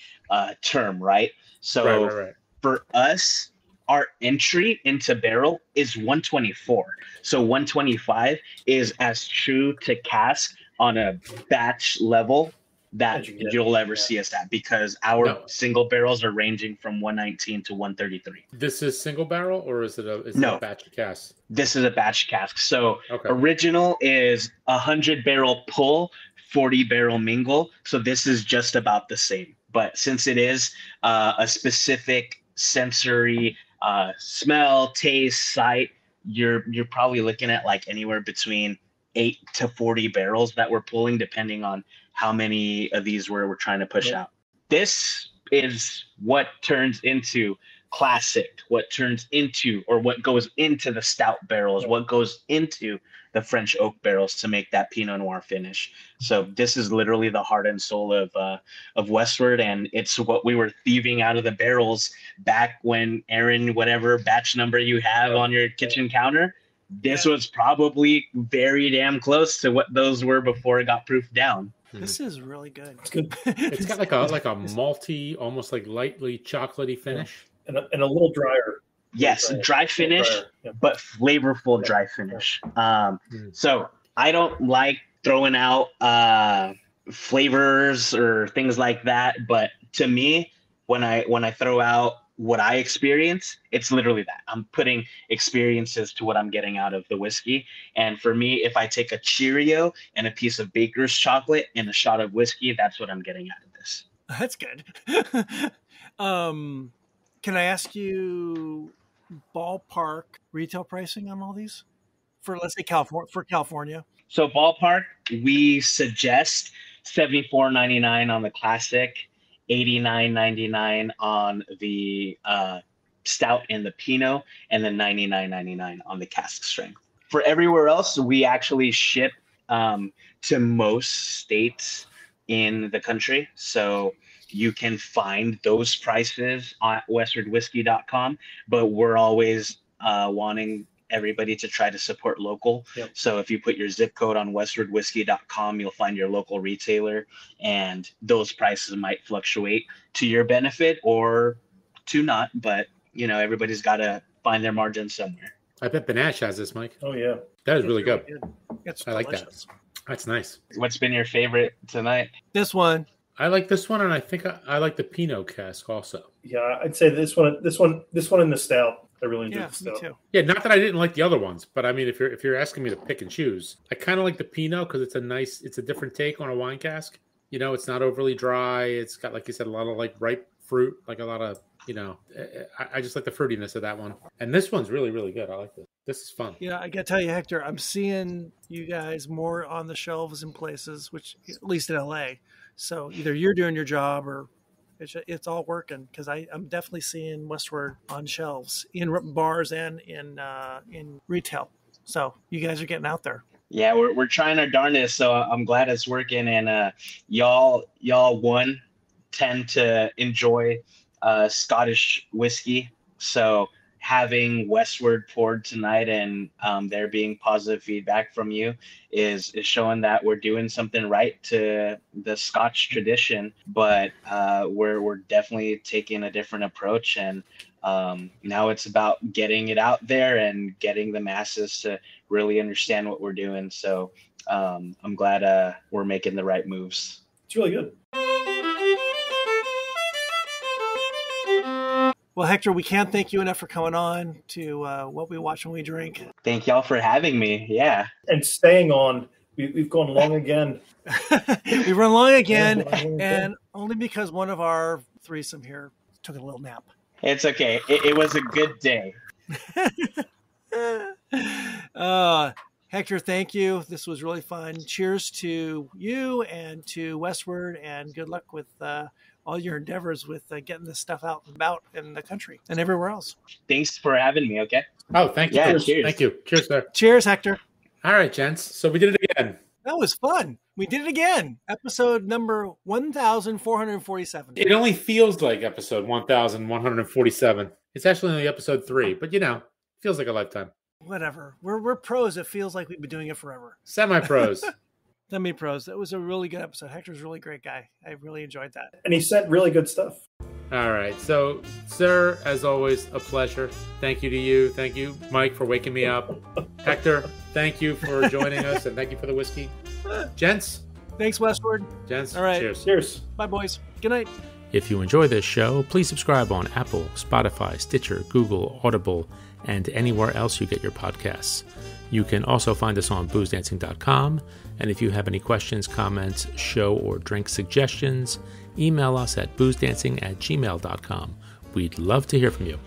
term, right? So Right. for us, our entry into barrel is 124. So 125 is as true to cask on a batch level that you'll ever see us at, because our single barrels are ranging from 119 to 133. This is single barrel, or is it a batch of casks? This is a batch cask. So Okay. original is 100 barrel pull, 40 barrel mingle. So this is just about the same. But since it is a specific sensory smell, taste, sight, you're probably looking at like anywhere between 8 to 40 barrels that we're pulling, depending on how many of these we're trying to push out. This is what turns into classic, what turns into, or what goes into the stout barrels, what goes into the French oak barrels to make that Pinot Noir finish. So this is literally the heart and soul of Westward, and it's what we were thieving out of the barrels back when, Aaron, whatever batch number you have on your kitchen counter, this was probably very damn close to what those were before it got proofed down. This is really good. It's good. It's got like a malty, almost like lightly chocolatey finish. And a little drier. Yes, dry finish, but flavorful dry finish. So I don't like throwing out flavors or things like that, but to me, when I throw out what I experience, it's literally that. I'm putting experiences to what I'm getting out of the whiskey. And for me, if I take a Cheerio and a piece of baker's chocolate and a shot of whiskey, that's what I'm getting out of this. That's good. Can I ask you ballpark retail pricing on all these for, let's say, California? So ballpark, we suggest $74.99 on the classic, $89.99 on the stout and the Pinot, and then $99.99 on the cask strength. For everywhere else, we actually ship to most states in the country. So you can find those prices on westwardwhiskey.com, but we're always wanting everybody to try to support local. Yep. So if you put your zip code on westwardwhiskey.com, you'll find your local retailer, and those prices might fluctuate to your benefit or to not, but you know, everybody's got to find their margin somewhere. I bet Benash has this, Mike. Oh yeah, That is really good. It's I like delicious. that. That's nice. What's been your favorite tonight? This one. I like this one, and I think I like the Pinot cask also. yeah. I'd say this one, and the stout. I really enjoyed Yeah, the me stout. too. Yeah, not that I didn't like the other ones, but I mean, if you're asking me to pick and choose, I kind of like the Pinot because it's a different take on a wine cask. You know, it's not overly dry. It's got, like you said, a lot of like ripe fruit, like a lot of, you know, I just like the fruitiness of that one. And this one's really, really good. I like this. This is fun. Yeah, I got to tell you, Hector, I'm seeing you guys more on the shelves in places, which at least in LA. So either you're doing your job or it's all working, because I'm definitely seeing Westward on shelves in bars and in retail. So you guys are getting out there. Yeah, we're trying our darndest, so I'm glad it's working. And y'all tend to enjoy Scottish whiskey, so having Westward poured tonight and there being positive feedback from you is showing that we're doing something right to the Scotch tradition, but we're definitely taking a different approach. And now it's about getting it out there and getting the masses to really understand what we're doing. So I'm glad we're making the right moves. It's really good. Well, Hector, we can't thank you enough for coming on to What We Watch When We Drink. Thank y'all for having me. Yeah. And staying on, we've gone long again. We run long again, and only because one of our threesome here took a little nap. It's okay. It was a good day. Hector, thank you. This was really fun. Cheers to you and to Westward, and good luck with all your endeavors with getting this stuff out and about in the country and everywhere else. Thanks for having me. Okay. Oh, thank you. Yeah, Cheers. cheers. Thank you. Cheers, sir. Cheers, Hector. All right, gents. So we did it again. That was fun. We did it again. Episode number 1,447. It only feels like episode 1,147. It's actually only episode 3, but you know, it feels like a lifetime. Whatever. We're pros. It feels like we've been doing it forever. Semi-pros. Semi-pros. That was a really good episode. Hector's a really great guy. I really enjoyed that. And he said really good stuff. All right. So, sir, as always, a pleasure. Thank you to you. Thank you, Mike, for waking me up. Hector, thank you for joining us, and thank you for the whiskey. Gents. Thanks, Westward. Gents. All right. Cheers. Cheers. Bye, boys. Good night. If you enjoy this show, please subscribe on Apple, Spotify, Stitcher, Google, Audible, and anywhere else you get your podcasts. You can also find us on boozdancing.com. And if you have any questions, comments, show or drink suggestions, email us at boozdancing@gmail.com. We'd love to hear from you.